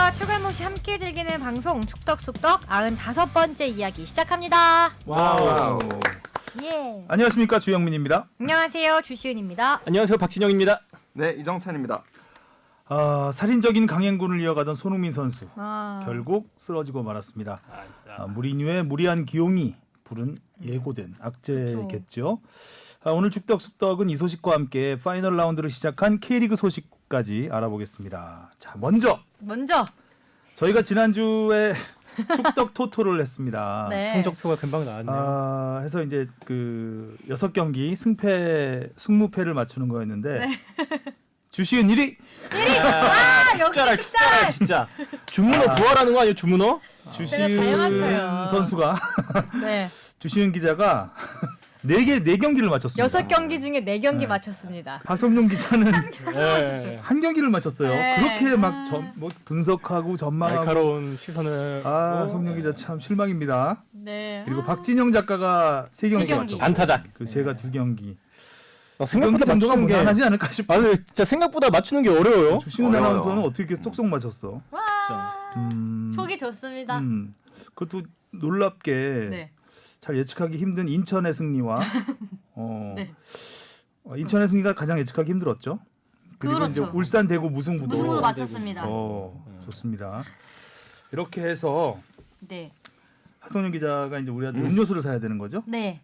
축덕과 추갈못이 함께 즐기는 방송 축덕숙덕 95번째 이야기 시작합니다. 와우. 예. 안녕하십니까, 주영민입니다. 안녕하세요, 주시은입니다. 안녕하세요, 박진영입니다. 네, 이정찬입니다. 살인적인 강행군을 이어가던 손흥민 선수 아. 결국 쓰러지고 말았습니다. 무리뉴의 무리한 기용이 부른 예고된 악재겠죠. 오늘 축덕숙덕은 이 소식과 함께 파이널 라운드를 시작한 K리그 소식까지 알아보겠습니다. 자, 먼저 저희가 지난주에 축덕 토토를 했습니다. 네. 성적표가 금방 나왔네요. 해서 이제 그 6경기 승무패를 맞추는 거였는데 네. 주시은 1위. 역시 축잘. 진짜. 주문어 부활하는 거 아니에요, 주문어? 제가 잘 맞춰요. 주시은 선수가 네. 주시은 기자가 4경기를 맞췄습니다. 6경기 중에 4경기 네. 맞췄습니다. 하성룡 기자는 네. 한 경기를 맞췄어요. 네. 그렇게 막 분석하고 전망하고. 날카로운 시선을. 성룡 기자 참 실망입니다. 네. 그리고 박진영 작가가 3경기 3경기. 맞췄고. 안타작. 그 제가 2경기. 생각보다 정도가 맞추는 게 무난하지 않을까 싶어. 아니 진짜 생각보다 맞추는 게 어려워요. 주시은 어려워요. 아나운서는 어떻게 이렇게 쏙쏙 맞췄어? 와. 음, 속이 좋습니다. 그것도 놀랍게 네. 잘 예측하기 힘든 인천의 승리와 네. 인천의 승리가 가장 예측하기 힘들었죠. 그리고 그렇죠. 이제 울산 대구 무승부도 무승부도 맞췄습니다. 좋습니다. 이렇게 해서 네. 하성룡 기자가 이제 우리한테 음료수를 사야 되는 거죠? 네.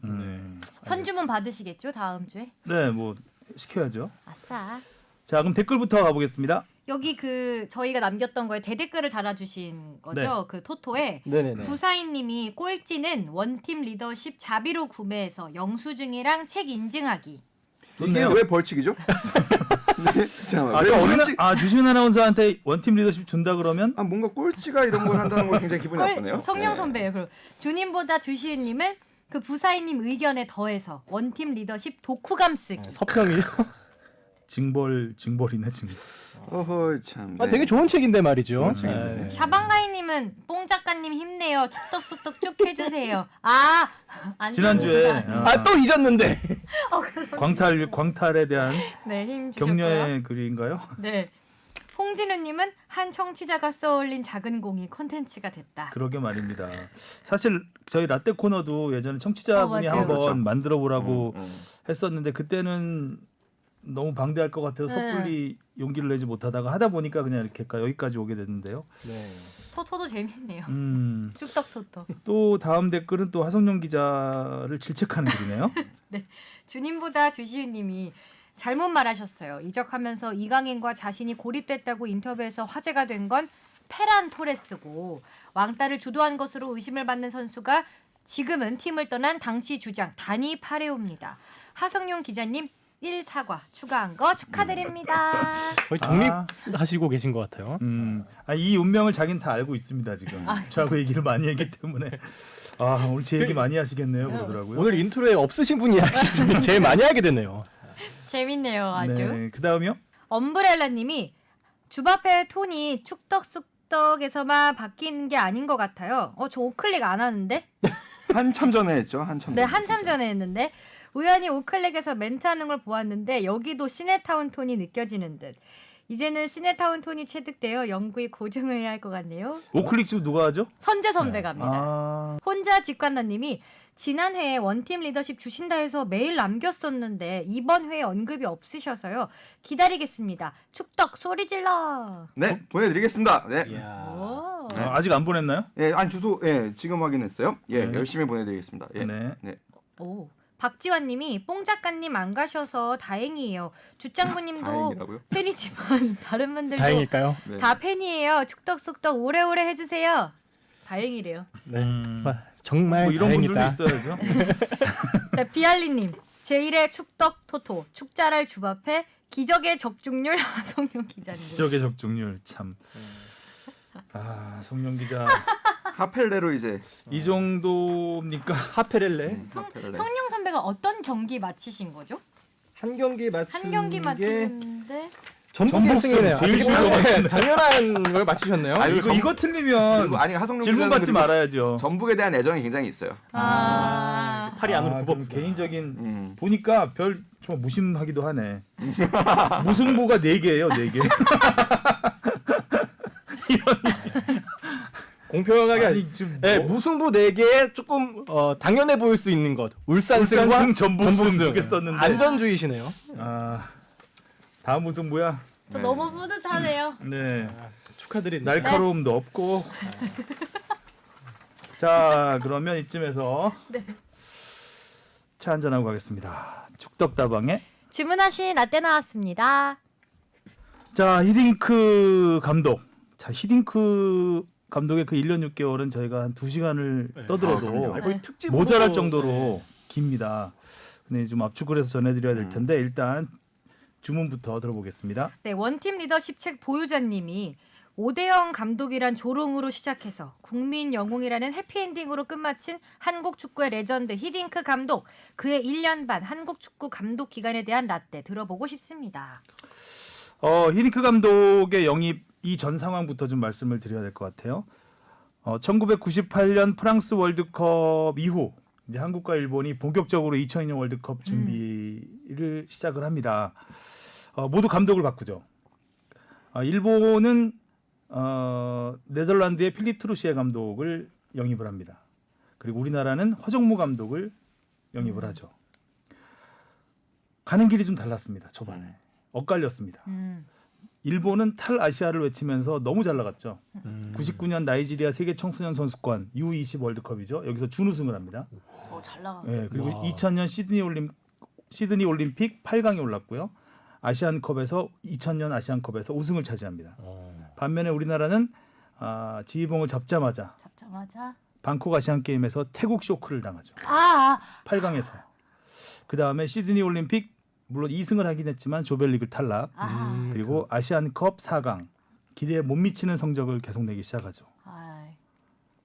선주문 받으시겠죠, 다음 주에? 네, 뭐 시켜야죠. 아싸. 자, 그럼 댓글부터 가보겠습니다. 여기 그 저희가 남겼던 거에 대댓글을 달아주신 거죠. 네. 그 토토에 네네네. 부사인님이 꼴찌는 원팀 리더십 자비로 구매해서 영수증이랑 책 인증하기. 이게 좋네요. 왜 벌칙이죠? 네, 잠깐만. 왜 벌칙? 주시은 아나운서한테 원팀 리더십 준다 그러면 뭔가 꼴찌가 이런 걸 한다는 거 굉장히 기분이 나쁘네요. 성령 네. 선배예요. 그리고 주님보다 주시은님은 그 부사인님 의견에 더해서 원팀 리더십 독후감 쓰기. 서평이요. 징벌이네 징벌. 어허 참. 아, 되게 좋은 책인데 말이죠. 좋은 책인데. 네. 샤방가이님은 뽕 작가님 힘내요. 축덕숙덕 쭉 해주세요. 안 지난주에 좋은구나. 아, 또 잊었는데. 광탈에 대한 네, 힘 주셨고요. 격려의 글인가요? 네. 홍진우님은 한 청취자가 써올린 작은 공이 콘텐츠가 됐다. 그러게 말입니다. 사실 저희 라떼 코너도 예전에 청취자분이 맞아요. 한번 그렇죠. 만들어 보라고 음. 했었는데 그때는 너무 방대할 것 같아서 네. 섣불리 용기를 내지 못하다가 하다 보니까 그냥 이렇게 여기까지 오게 됐는데요. 네. 토토도 재밌네요. 축덕 토토. 또 다음 댓글은 또 하성룡 기자를 질책하는 글이네요. 주님보다 주시은님이 잘못 말하셨어요. 이적하면서 이강인과 자신이 고립됐다고 인터뷰에서 화제가 된 건 페란 토레스고 왕따를 주도한 것으로 의심을 받는 선수가 지금은 팀을 떠난 당시 주장 다니 파레오입니다. 하성룡 기자님 1사과 추가한 거 축하드립니다. 거의 정립하시고 계신 것 같아요. 이 운명을 자기는 다 알고 있습니다 지금. 저하고 얘기를 많이 했기 때문에 오늘 제 얘기 많이 하시겠네요 그러더라고요. 오늘 인트로에 없으신 분이 이야기를 제일 많이 하게 되네요. 재밌네요 아주. 네, 그 다음이요? 엄브렐라님이 주바페 톤이 축덕숙덕에서만 바뀌는 게 아닌 것 같아요. 저 오클릭 안 하는데? 한참 전에 했죠. 한참. 네, 전에, 한참 진짜. 전에 했는데 우연히 오클릭에서 멘트하는 걸 보았는데 여기도 시네타운 톤이 느껴지는 듯. 이제는 시네타운 톤이 체득되어 연구에 고정을 해야 할 것 같네요. 오클릭 지금 누가 하죠? 선재 선배갑니다. 혼자 직관러님이 지난 회에 원팀 리더십 주신다 해서 메일 남겼었는데 이번 회에 언급이 없으셔서요. 기다리겠습니다. 축덕 소리 질러. 네, 보내드리겠습니다. 네. 이야. 오. 아직 안 보냈나요? 예, 주소 지금 확인했어요. 예, 네. 열심히 보내드리겠습니다. 예. 네. 오. 박지환님이 뽕 작가님 안 가셔서 다행이에요. 주장부님도 다행이라고요? 팬이지만 다른 분들도 다행일까요? 네. 다 팬이에요. 축덕숙덕 오래오래 해주세요. 다행이래요. 네. 정말 뭐 이런 분들도 다행이다. 있어야죠. 자 비알리님 제1의 축덕 토토 축자랄 주바페 기적의 적중률 하성룡 기자님. 기적의 적중률 참. 성룡 기자 하펠레로 이제 이 정도입니까? 하페렐레 하펠레. 성룡 선배가 어떤 경기 마치신 거죠? 한 경기 맞춘 한 경기 게 마치는데 전북의 승리네요. 제일 되게 쉬운 거 당연한- 당연한 걸 맞추셨네요. 아니, 이거 틀리면 그리고 하성룡 질문 기자는 받지 그리고 말아야죠. 전북에 대한 애정이 굉장히 있어요. 팔이 안으로 굽어. 그럼 개인적인 음. 보니까 별 정말 무심하기도 하네. 무승부가 4개예요, 4개. 공평하게 아니, 지금 네, 뭐- 무승부 4개에 조금 당연해 보일 수 있는 것. 울산승과 울산승, 전북승 전북승. 이렇게 썼는데. 안전주의시네요. 아, 다음 무승부야. 저 너무 뿌듯하네요. 네. 축하드립니다. 날카로움도 없고. 자, 그러면 이쯤에서 차 한잔하고 가겠습니다. 축덕다방에 주문하신 라떼 나왔습니다. 자, 히딩크 감독. 자, 히딩크 감독의 그 1년 6개월은 저희가 한 2시간을 네. 떠들어도 그럼요. 거의 특집 모자랄 후보- 정도로 깁니다. 근데 좀 압축을 해서 전해드려야 될 텐데 일단 주문부터 들어보겠습니다. 네, 원팀 리더십 책 보유자님이 오대영 감독이란 조롱으로 시작해서 국민 영웅이라는 해피엔딩으로 끝마친 한국 축구의 레전드 히딩크 감독. 그의 1년 반 한국 축구 감독 기간에 대한 라떼 들어보고 싶습니다. 히딩크 감독의 영입 이전 상황부터 좀 말씀을 드려야 될 것 같아요. 1998년 프랑스 월드컵 이후 이제 한국과 일본이 본격적으로 2002년 월드컵 준비를 시작을 합니다. 모두 감독을 바꾸죠. 일본은 네덜란드의 필립 트루시에 감독을 영입을 합니다. 그리고 우리나라는 허정무 감독을 영입을 하죠. 가는 길이 좀 달랐습니다. 초반에 엇갈렸습니다. 일본은 탈아시아를 외치면서 너무 잘 나갔죠. 99년 나이지리아 세계 청소년 선수권 U20 월드컵이죠. 여기서 준우승을 합니다. 잘 나가. 네, 그리고 와. 2000년 시드니 올림픽 8강에 올랐고요. 아시안컵에서 2000년 아시안컵에서 우승을 차지합니다. 반면에 우리나라는 지휘봉을 잡자마자 방콕 아시안 게임에서 태국 쇼크를 당하죠. 8강에서. 그 다음에 시드니 올림픽 물론 2승을 하긴 했지만 조별리그 탈락. 그리고 아시안컵 4강. 기대에 못 미치는 성적을 계속 내기 시작하죠.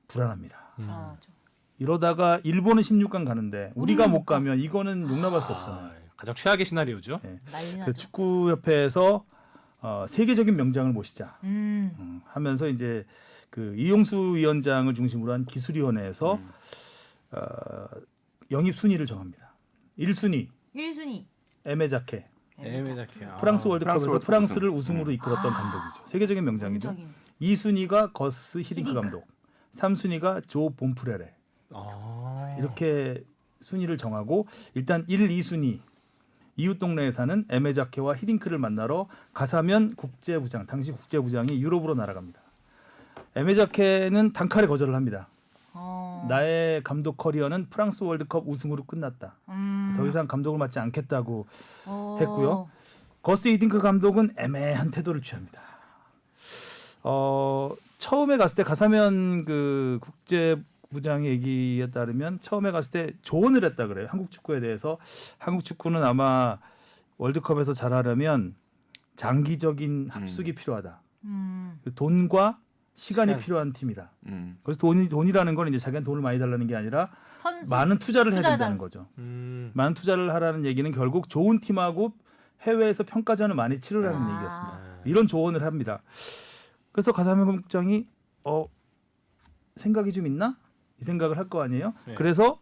불안합니다. 불안하죠. 이러다가 일본은 16강 가는데 우리가 못 가면 이거는 용납할 수 없잖아요. 가장 최악의 시나리오죠. 네. 난리 그 나죠. 축구협회에서 세계적인 명장을 모시자 음. 하면서 이제 그 이용수 위원장을 중심으로 한 기술위원회에서 영입 순위를 정합니다. 1순위 1순위. 에메자케. 에메자케. 프랑스 월드컵에서 월드컵 프랑스를 우승으로 이끌었던 감독이죠. 세계적인 명장이죠. 2순위가 거스 히딩크 감독. 3순위가 조 봄프레레. 이렇게 순위를 정하고 일단 1, 2순위 이웃 동네에 사는 에메자케와 히딩크를 만나러 가사면 국제부장, 당시 국제부장이 유럽으로 날아갑니다. 에메자케는 단칼에 거절을 합니다. 나의 감독 커리어는 프랑스 월드컵 우승으로 끝났다. 더 이상 감독을 맡지 않겠다고 했고요. 거스 히딩크 감독은 애매한 태도를 취합니다. 처음에 갔을 때 가사면 그 국제부장의 얘기에 따르면 처음에 갔을 때 조언을 했다 그래요. 한국 축구에 대해서. 한국 축구는 아마 월드컵에서 잘하려면 장기적인 합숙이 필요하다. 돈과 시간이 시간. 필요한 팀이다. 음. 그래서 돈이라는 건 이제 자기한테 돈을 많이 달라는 게 아니라 선수 많은 투자를 해야 투자다. 된다는 거죠. 많은 투자를 하라는 얘기는 결국 좋은 팀하고 해외에서 평가전을 많이 치르라는 얘기였습니다. 이런 조언을 합니다. 그래서 가사면 국장이 생각이 좀 있나? 이 생각을 할 거 아니에요. 네. 그래서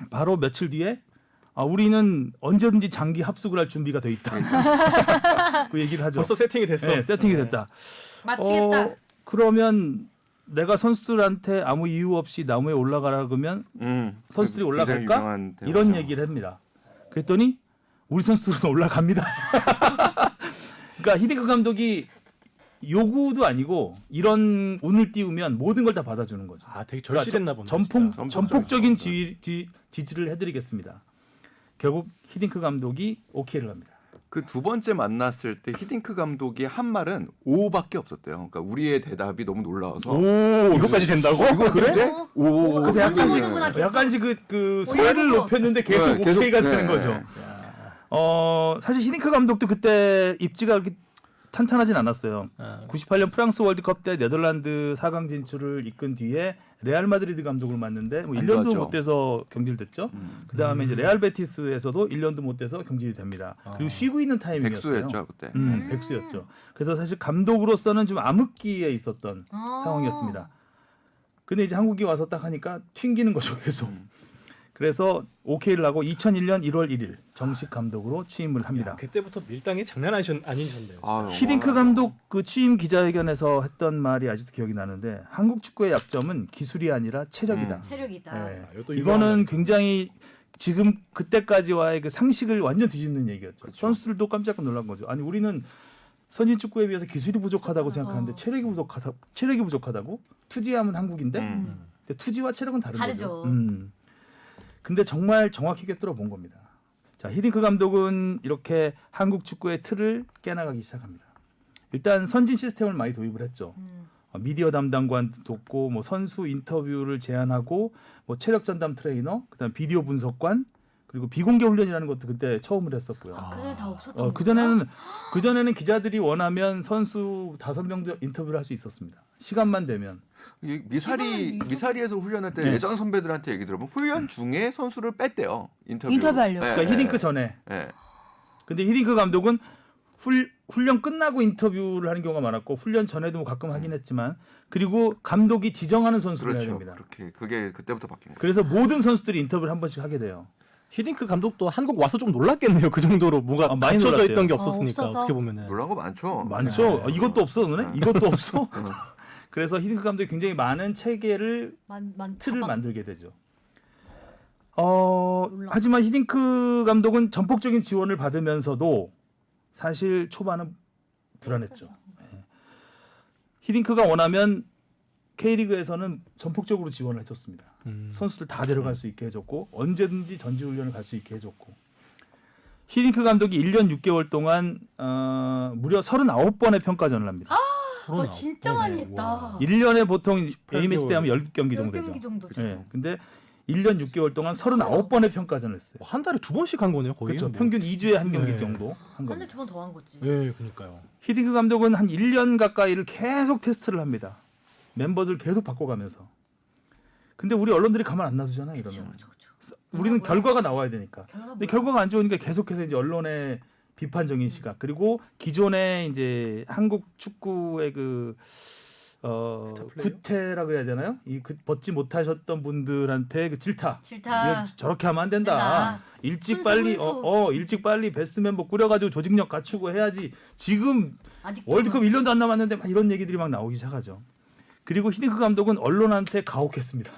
바로 며칠 뒤에 우리는 언제든지 장기 합숙을 할 준비가 돼 있다. 그 얘기를 하죠. 벌써 세팅이 됐어. 네, 세팅이 됐다. 마치겠다. 그러면 내가 선수들한테 아무 이유 없이 나무에 올라가라 그러면 선수들이 굉장히 올라갈까? 유명한 대화죠. 이런 얘기를 합니다. 그랬더니 우리 선수들은 올라갑니다. 그러니까 히딩크 감독이 요구도 아니고 이런 운을 띄우면 모든 걸 다 받아주는 거죠. 되게 절실했나 보네. 전폭적인 지지를 해드리겠습니다. 결국 히딩크 감독이 오케이를 합니다. 그 두 번째 만났을 때 히딩크 감독이 한 말은 오밖에 없었대요. 그러니까 우리의 대답이 너무 놀라워서 이것까지 된다고? 이거 그래? 근데 오. 그래서 약간씩구나, 계속. 약간씩 그 소리를 이거. 높였는데 계속 네, 계속, 오케이가 되는 네. 거죠. 사실 히딩크 감독도 그때 입지가 그렇게 탄탄하진 않았어요. 98년 프랑스 월드컵 때 네덜란드 4강 진출을 이끈 뒤에 레알 마드리드 감독을 맡는데 뭐 안 1년도 좋았죠. 못 돼서 경질을 됐죠. 그다음에 이제 레알 베티스에서도 1년도 못 돼서 경질이 됩니다. 그리고 쉬고 있는 타이밍이었어요. 백수였죠 그때. 백수였죠. 그래서 사실 감독으로서는 좀 암흑기에 있었던 상황이었습니다. 근데 이제 한국이 와서 딱 하니까 튕기는 거죠 계속. 그래서 오케이를 하고 2001년 1월 1일 정식 감독으로 취임을 합니다. 그때부터 밀당이 장난 아니셨네요. 아유, 히딩크 감독 그 취임 기자회견에서 했던 말이 아직도 기억이 나는데 한국 축구의 약점은 기술이 아니라 체력이다. 체력이다. 예. 이것도 유명한 이거는 말이죠. 굉장히 지금 그때까지와의 그 상식을 완전 뒤집는 얘기였죠. 그렇죠. 선수들도 깜짝 놀란 거죠. 아니 우리는 선진 축구에 비해서 기술이 부족하다고 생각하는데 어. 체력이 부족하다고? 투지하면 한국인데 음. 근데 투지와 체력은 다른 다르죠. 거죠. 근데 정말 정확히 꿰뚫어 본 겁니다. 자, 히딩크 감독은 이렇게 한국 축구의 틀을 깨나가기 시작합니다. 일단 선진 시스템을 많이 도입을 했죠. 미디어 담당관 돕고 뭐 선수 인터뷰를 제안하고 뭐 체력 전담 트레이너, 그다음 비디오 분석관, 그리고 비공개 훈련이라는 것도 그때 처음을 했었고요. 그전에 다 없었던 그 전에는 기자들이 원하면 선수 5명도 인터뷰를 할 수 있었습니다. 시간만 되면. 이 지금은 미사리에서 훈련할 때 네. 예전 선배들한테 얘기 들어보면 훈련 중에 선수를 뺐대요. 인터뷰하려고. 네, 그러니까 히딩크 전에. 네. 근데 히딩크 감독은 훈련 끝나고 인터뷰를 하는 경우가 많았고 훈련 전에도 뭐 가끔 하긴 했지만 그리고 감독이 지정하는 선수를 해야 그렇죠. 됩니다. 그렇게 그게 그때부터 바뀐 거죠. 그래서 모든 선수들이 인터뷰를 한 번씩 하게 돼요. 히딩크 감독도 한국 와서 좀 놀랐겠네요. 그 정도로 뭐가 많이 갖춰져 놀랐대요. 있던 게 없었으니까 없어서? 어떻게 보면은. 놀란 거 많죠. 많죠. 네. 이것도 없어, 너네? 네. 이것도 없어. 네. 그래서 히딩크 감독이 굉장히 많은 체계를 틀을 만들게 되죠. 하지만 히딩크 감독은 전폭적인 지원을 받으면서도 사실 초반은 불안했죠. 네. 히딩크가 원하면 K리그에서는 전폭적으로 지원을 해줬습니다. 선수들 다 데려갈 수 있게 해줬고 언제든지 전지훈련을 갈 수 있게 해줬고 히딩크 감독이 1년 6개월 동안 무려 39번의 평가전을 합니다. 진짜 많이 했다. 1년에 보통 8개월. A매치 때 하면 10경기 정도 되죠. 10경기 정도. 네. 근데 1년 6개월 동안 39번의 평가전을 했어요. 한 달에 2번씩 한 거네요, 거의. 그렇죠. 뭐. 평균 2주에 한 경기 네. 정도 한 한 겁니다. 달 두 번 더 한 거지. 네, 그러니까요. 히딩크 감독은 한 1년 가까이를 계속 테스트를 합니다. 멤버들 계속 바꿔가면서. 근데 우리 언론들이 가만 안 놔두잖아요. 그렇죠. 이러면. 그렇죠. 우리는 뭐야? 결과가 나와야 되니까. 결과가 근데 뭐야? 결과가 안 좋으니까 계속해서 이제 언론의 비판적인 시각 그리고 기존의 이제 한국 축구의 그 스타 플레이어? 구태라 그래야 되나요? 벗지 못하셨던 분들한테 그 질타. 싫다. 저렇게 하면 안 된다. 된다. 일찍 순수, 빨리 순수. 일찍 빨리 베스트 멤버 꾸려가지고 조직력 갖추고 해야지. 지금 아직도 월드컵 1년도 안 남았는데 막 이런 얘기들이 막 나오기 시작하죠. 그리고 히딩크 감독은 언론한테 가혹했습니다.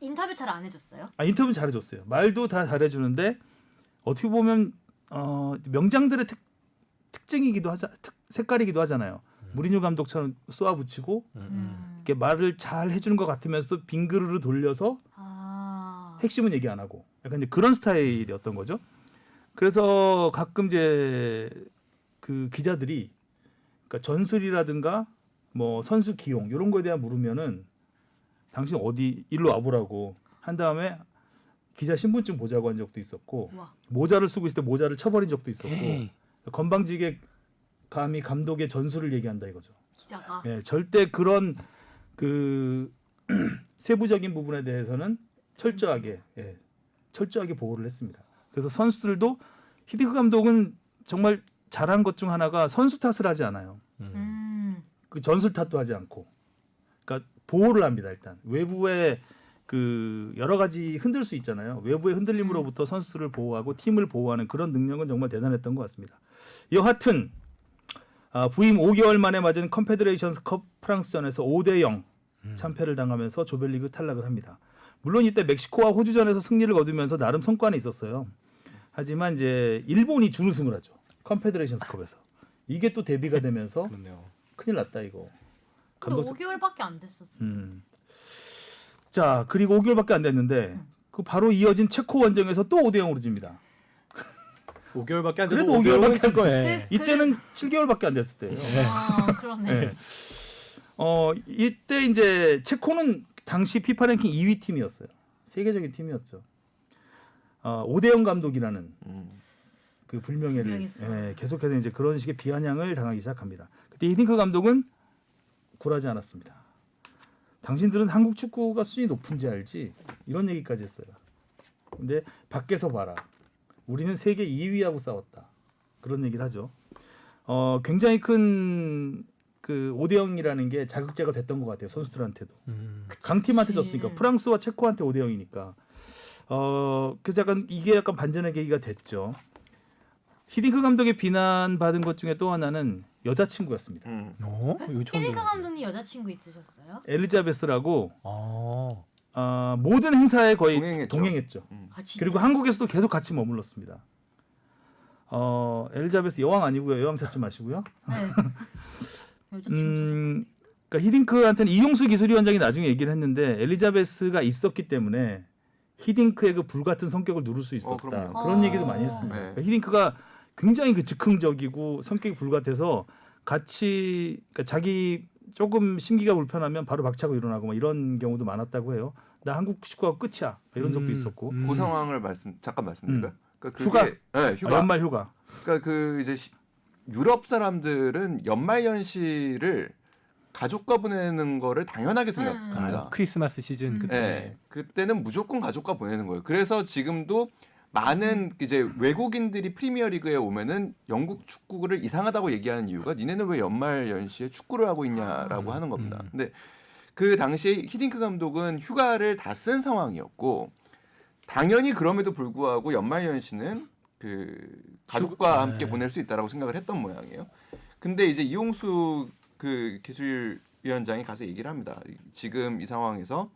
인터뷰 잘 안 해줬어요? 인터뷰 잘해줬어요. 말도 다 잘해주는데 어떻게 보면 명장들의 특징이기도 색깔이기도 하잖아요. 무리뉴 감독처럼 쏘아붙이고 이렇게 말을 잘 해주는 것 같으면서 빙그르르 돌려서 핵심은 얘기 안 하고 약간 이제 그런 스타일이었던 거죠. 그래서 가끔 이제 그 기자들이 그러니까 전술이라든가 뭐 선수 기용 이런 거에 대한 물으면은 당신 어디 일로 와보라고 한 다음에 기자 신분증 보자고 한 적도 있었고 우와. 모자를 쓰고 있을 때 모자를 쳐버린 적도 있었고 에이. 건방지게 감히 감독의 전술을 얘기한다 이거죠. 기자가. 예, 절대 그런 그 세부적인 부분에 대해서는 철저하게 보호를 했습니다. 그래서 선수들도 히딩크 감독은 정말 잘한 것 중 하나가 선수 탓을 하지 않아요. 그 전술 탓도 하지 않고, 그러니까 보호를 합니다. 일단 외부의 그 여러 가지 흔들 수 있잖아요. 외부의 흔들림으로부터 선수들을 보호하고 팀을 보호하는 그런 능력은 정말 대단했던 것 같습니다. 여하튼 부임 5개월 만에 맞은 컨페더레이션스컵 프랑스전에서 5대0 참패를 당하면서 조별리그 탈락을 합니다. 물론 이때 멕시코와 호주전에서 승리를 거두면서 나름 성과는 있었어요. 하지만 이제 일본이 준우승을 하죠. 컨페더레이션스컵에서. 이게 또 대비가 되면서 그렇네요. 큰일 났다 이거. 근데 5개월밖에 안 됐었어. 자, 그리고 5개월밖에 안 됐는데 그 바로 이어진 체코 원정에서 또 5대0으로 집니다. 5개월밖에 안 돼도 그래도 5개월은 5개월밖에 안 거예요. 네. 이때는 7개월밖에 안 됐을 때예요. 그러네. 네. 이때 이제 체코는 당시 피파 랭킹 2위 팀이었어요. 세계적인 팀이었죠. 5대영 감독이라는 그 불명예를 계속해서 이제 그런 식의 비아냥을 당하기 시작합니다. 그때 히딩크 감독은 굴하지 않았습니다. 당신들은 한국 축구가 수준이 높은지 알지? 이런 얘기까지 했어요. 근데 밖에서 봐라. 우리는 세계 2위하고 싸웠다. 그런 얘기를 하죠. 굉장히 큰 그 5대0이라는 게 자극제가 됐던 것 같아요. 선수들한테도. 강팀한테 졌으니까. 프랑스와 체코한테 5대0이니까. 그래서 약간 이게 약간 반전의 계기가 됐죠. 히딩크 감독의 비난받은 것 중에 또 하나는 여자친구였습니다. 이거 처음 히딩크 들어봤네. 감독님 여자친구 있으셨어요? 엘리자베스라고 아. 모든 행사에 거의 동행했죠. 동행했죠. 아, 진짜? 그리고 한국에서도 계속 같이 머물렀습니다. 엘리자베스 여왕 아니고요. 여왕 찾지 마시고요. 네. 여자친구 그러니까 히딩크한테는 이용수 기술위원장이 나중에 얘기를 했는데 엘리자베스가 있었기 때문에 히딩크의 그 불같은 성격을 누를 수 있었다. 그럼요. 그런 얘기도 많이 했습니다. 네. 그러니까 히딩크가 굉장히 그 즉흥적이고 성격이 불같아서 같이 그러니까 자기 조금 심기가 불편하면 바로 박차고 일어나고 막 이런 경우도 많았다고 해요. 나 한국 식구하고 끝이야. 이런 적도 있었고. 그 상황을 잠깐 말씀드릴까요? 그러니까 휴가? 네, 휴가. 연말 휴가. 그러니까 그 이제 유럽 사람들은 연말 연시를 가족과 보내는 거를 당연하게 생각합니다. 크리스마스 시즌 그때. 네, 그때는 무조건 가족과 보내는 거예요. 그래서 지금도 많은 이제 외국인들이 프리미어리그에 오면은 영국 축구를 이상하다고 얘기하는 이유가 니네는 왜 연말 연시에 축구를 하고 있냐라고 하는 겁니다. 근데 그 당시에 히딩크 감독은 휴가를 다 쓴 상황이었고 당연히 그럼에도 불구하고 연말 연시는 그 가족과 함께 보낼 수 있다라고 생각을 했던 모양이에요. 근데 이제 이용수 그 기술위원장이 가서 얘기를 합니다. 지금 이 상황에서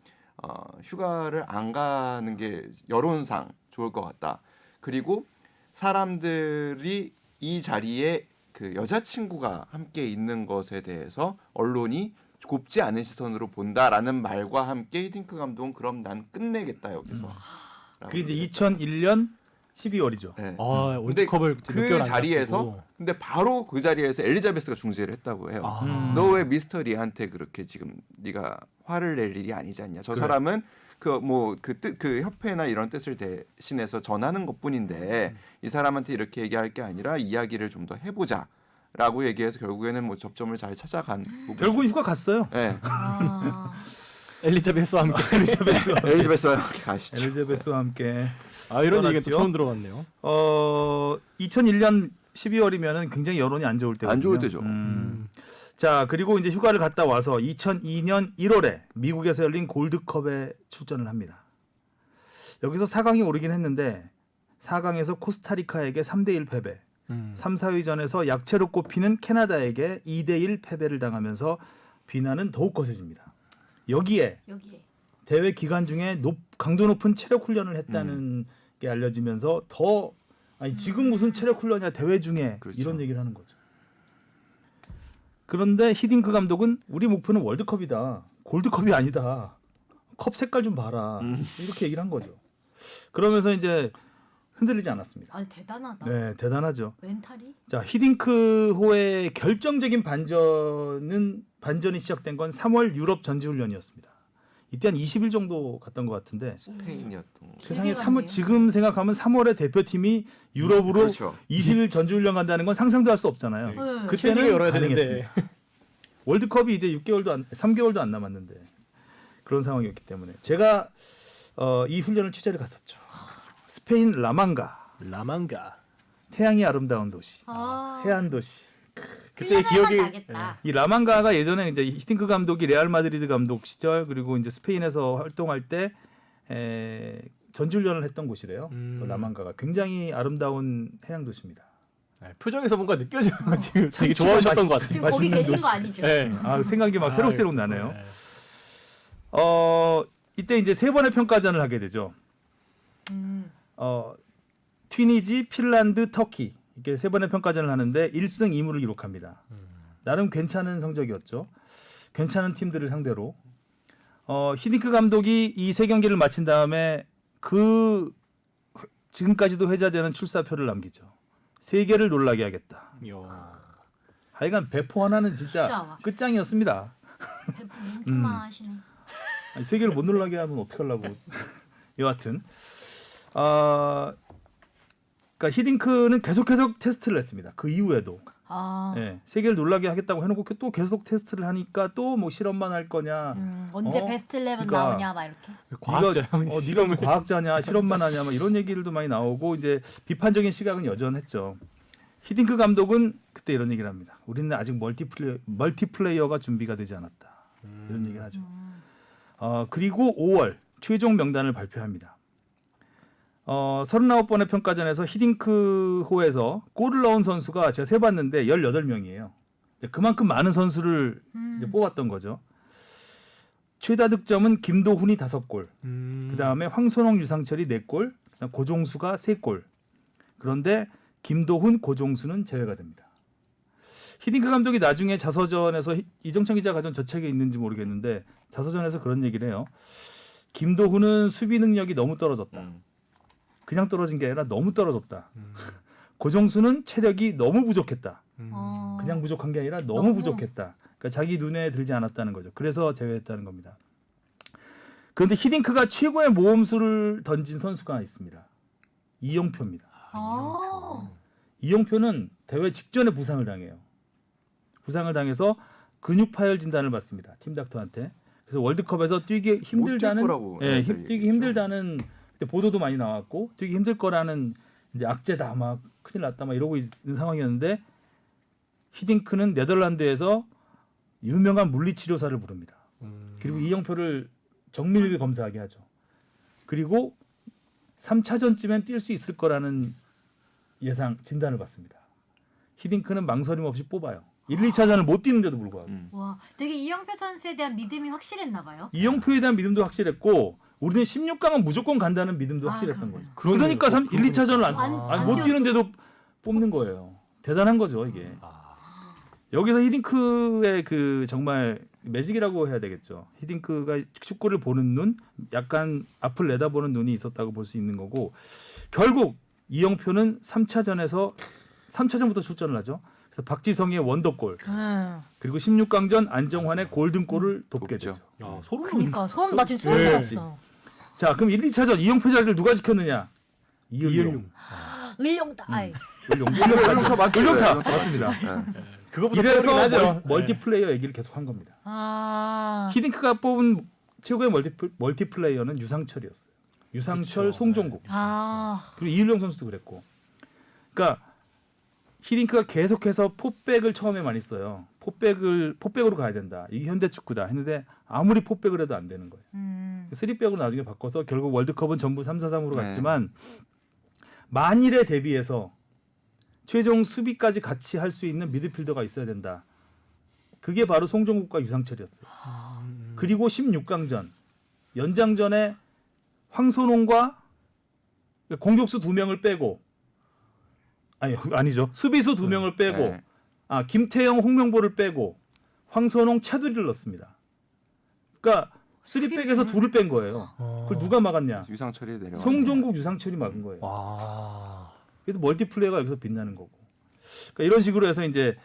휴가를 안 가는 게 여론상 좋을 것 같다. 그리고 사람들이 이 자리에 그 여자친구가 함께 있는 것에 대해서 언론이 곱지 않은 시선으로 본다라는 말과 함께 히딩크 감독은 그럼 난 끝내겠다 여기서. 그게 이제 2001년 12월이죠. 네. 아, 근데 월드컵을 그 자리에서 근데 바로 그 자리에서 엘리자베스가 중재를 했다고 해요. 너 왜 미스터 리한테 그렇게 지금 네가 화를 낼 일이 아니지 않냐. 저 그래. 사람은 그 협회나 이런 뜻을 대신해서 전하는 것뿐인데 이 사람한테 이렇게 얘기할 게 아니라 이야기를 좀 더 해보자라고 얘기해서 결국에는 뭐 접점을 잘 찾아간 부분. 결국은 휴가 갔어요. 네. 엘리자베스와 함께. 엘리자베스와 함께 가시죠. 엘리자베스와 함께. 아, 이런 얘기는 떠났죠. 또 처음 들어봤네요. 2001년 12월이면은 굉장히 여론이 안 좋을 때거든요. 안 좋을 때죠. 자, 그리고 이제 휴가를 갔다 와서 2002년 1월에 미국에서 열린 골드컵에 출전을 합니다. 여기서 4강이 오르긴 했는데 4강에서 코스타리카에게 3대1 패배. 3, 4위전에서 약체로 꼽히는 캐나다에게 2대1 패배를 당하면서 비난은 더욱 거세집니다. 여기에 대회 기간 중에 강도 높은 체력 훈련을 했다는 게 알려지면서 더 지금 무슨 체력 훈련이야 대회 중에 그렇죠. 이런 얘기를 하는 거죠. 그런데 히딩크 감독은 우리 목표는 월드컵이다. 골드컵이 아니다. 컵 색깔 좀 봐라. 이렇게 얘기를 한 거죠. 그러면서 이제 흔들리지 않았습니다. 아니 대단하다. 네, 대단하죠. 멘탈이? 자, 히딩크호의 결정적인 반전이 시작된 건 3월 유럽 전지훈련이었습니다. 이때 한 20일 정도 갔던 것 같은데 스페인이었던 거. 세상에 길게 갔네요. 지금 생각하면 3월에 대표팀이 유럽으로 그렇죠. 20일 전지훈련 간다는 건 상상도 할 수 없잖아요. 네. 그때는 열어야 가능했습니다. 되는데. 월드컵이 이제 3개월도 안 남았는데 그런 상황이었기 때문에 제가 이 훈련을 취재를 갔었죠. 스페인 라망가. 태양이 아름다운 도시, 아. 해안 도시. 그때 기억이 나겠다. 이 라망가가 예전에 이제 히딩크 감독이 레알 마드리드 감독 시절 그리고 이제 스페인에서 활동할 때 전지훈련을 했던 곳이래요. 그 라망가가 굉장히 아름다운 해양 도시입니다. 표정에서 뭔가 느껴져요. 지금 되게 참치가 좋아하셨던 것 같아요. 지금 거기 맛있는 계신 도시. 거 아니죠? 네. 생각이 막 새록새록 나네요. 네. 이때 이제 세 번의 평가전을 하게 되죠. 튀니지, 핀란드, 터키 이렇게 세 번의 평가전을 하는데 1승 2무를 기록합니다. 나름 괜찮은 성적이었죠. 괜찮은 팀들을 상대로 히딩크 감독이 이 세 경기를 마친 다음에 지금까지도 회자되는 출사표를 남기죠. 세계를 놀라게 하겠다. 하여간 배포 하나는 진짜 끝장이었습니다. 배포만 하시네. 아니, 세계를 못 놀라게 하면 어떡하려고. 여하튼 그러니까 히딩크는 계속해서 테스트를 했습니다. 그 이후에도 세계를 놀라게 하겠다고 해놓고 또 계속 테스트를 하니까 또 뭐 실험만 할 거냐. 언제 베스트 11 그러니까 나오냐 막 이렇게. 네가 뭐 과학자냐 실험만 하냐 막 이런 얘기들도 많이 나오고 이제 비판적인 시각은 여전했죠. 히딩크 감독은 그때 이런 얘기를 합니다. 우리는 아직 멀티플레이어가 준비가 되지 않았다. 이런 얘기를 하죠. 그리고 5월 최종 명단을 발표합니다. 39번의 평가전에서 히딩크호에서 골을 넣은 선수가 제가 세봤는데 18명이에요. 그만큼 많은 선수를 이제 뽑았던 거죠. 최다 득점은 김도훈이 5골, 그다음에 황선홍, 유상철이 4골, 그다음 고종수가 3골. 그런데 김도훈, 고종수는 제외가 됩니다. 히딩크 감독이 나중에 자서전에서 이정찬 기자가 전 저 책에 있는지 모르겠는데 자서전에서 그런 얘기를 해요. 김도훈은 수비 능력이 너무 떨어졌다. 그냥 떨어진 게 아니라 너무 떨어졌다. 고종수는 체력이 너무 부족했다. 그냥 부족한 게 아니라 너무 부족했다. 그러니까 자기 눈에 들지 않았다는 거죠. 그래서 제외했다는 겁니다. 그런데 히딩크가 최고의 모험수를 던진 선수가 하나 있습니다. 이영표입니다. 이영표는 대회 직전에 부상을 당해요. 부상을 당해서 근육 파열 진단을 받습니다. 팀 닥터한테. 그래서 월드컵에서 뛰기 힘들다는, 뛰기 힘들다는 보도도 많이 나왔고, 뛰기 힘들 거라는 이제 악재다, 막 큰일 났다, 막 이러고 있는 상황이었는데 히딩크는 네덜란드에서 유명한 물리치료사를 부릅니다. 그리고 이영표를 정밀 검사하게 하죠. 그리고 3차전쯤엔 뛸 수 있을 거라는 예상 진단을 받습니다. 히딩크는 망설임 없이 뽑아요. 1, 2차전을 못 뛰는데도 불구하고. 와, 되게 이영표 선수에 대한 믿음이 확실했나 봐요. 이영표에 대한 믿음도 확실했고 우리는 16강은 무조건 간다는 믿음도 확실했던 거죠. 그러니까 1, 2차전을 못 뛰는데도 뽑는 거예요. 대단한 거죠, 이게. 여기서 히딩크의 그 정말 매직이라고 해야 되겠죠. 히딩크가 축구를 보는 눈, 약간 앞을 내다보는 눈이 있었다고 볼 수 있는 거고, 결국 이영표는 3차전부터 출전을 하죠. 그래서 박지성의 원더골, 그리고 16강전 안정환의 골든골을 돕게 돕죠. 되죠. 야, 소름. 그러니까 소름 나 지금 소름 네. 돋았어. 자, 그럼 1, 2차전 이영표 자리를 누가 지켰느냐? 이을용. 을룡다. 아이. 을룡타 맞습니다. 그거부터 이래서 하죠. 멀티플레이어 얘기를 계속 한 겁니다. 히딩크가 뽑은 최고의 멀티플레이어는 유상철이었어요. 유상철, 그쵸. 송종국. 그리고 이을용 선수도 그랬고. 그러니까 히딩크가 계속해서 포백을 처음에 많이 써요. 포백으로 가야 된다. 이게 현대 축구다 했는데 아무리 포백을 해도 안 되는 거예요. 3백으로 나중에 바꿔서 결국 월드컵은 전부 3-4-3으로 갔지만 만일에 대비해서 최종 수비까지 같이 할 수 있는 미드필더가 있어야 된다. 그게 바로 송종국과 유상철이었어요. 그리고 16강전 연장전에 황선홍과 공격수 2명을 빼고 아니죠. 수비수 2명을 빼고 네. 김태형, 홍명보를 빼고 황선홍, 차두리를 넣습니다. 그러니까 3백에서 2를 뺀 거예요. 그걸 누가 막았냐? 유상철이 내려. 송종국, 유상철이 막은 거예요. 와. 그래서 멀티플레이어가 여기서 빛나는 거고. 그러니까 이런 식으로 해서 이제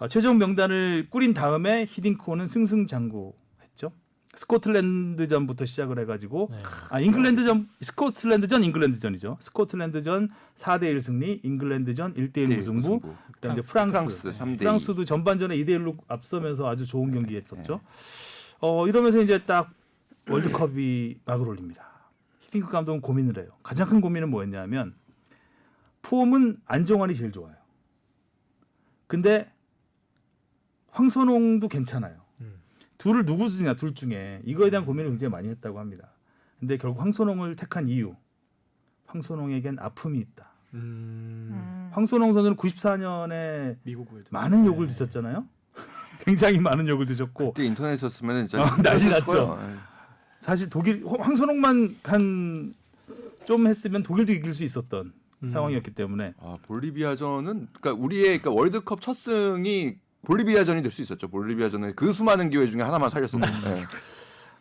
최종 명단을 꾸린 다음에 히딩크호는 승승장구했죠. 스코틀랜드전부터 시작을 해가지고 스코틀랜드전 잉글랜드전이죠. 스코틀랜드전 4대1 승리, 잉글랜드전 1대1 무승부. 그다음에 프랑스 3대2. 프랑스도 전반전에 2대1로 앞서면서 아주 좋은 경기 했었죠. 이러면서 이제 딱 월드컵이 막을 올립니다. 히딩크 감독은 고민을 해요. 가장 큰 고민은 뭐였냐면 폼은 안정환이 제일 좋아요. 근데 황선홍도 괜찮아요. 둘을 누구 쓰냐, 둘 중에. 이거에 대한 고민을 굉장히 많이 했다고 합니다. 근데 결국 황선홍을 택한 이유. 황선홍에겐 아픔이 있다. 황선홍 선수는 94년에 미국에도 많은 욕을 드셨잖아요. 굉장히 많은 욕을 드셨고 그때 인터넷 썼으면 진짜 난리 났죠. 거예요. 사실 독일 황선홍만 좀 했으면 독일도 이길 수 있었던 상황이었기 때문에 볼리비아전은 그러니까 우리의 월드컵 첫 승이 볼리비아전이 될 수 있었죠. 볼리비아전은 그 수많은 기회 중에 하나만 살렸었고.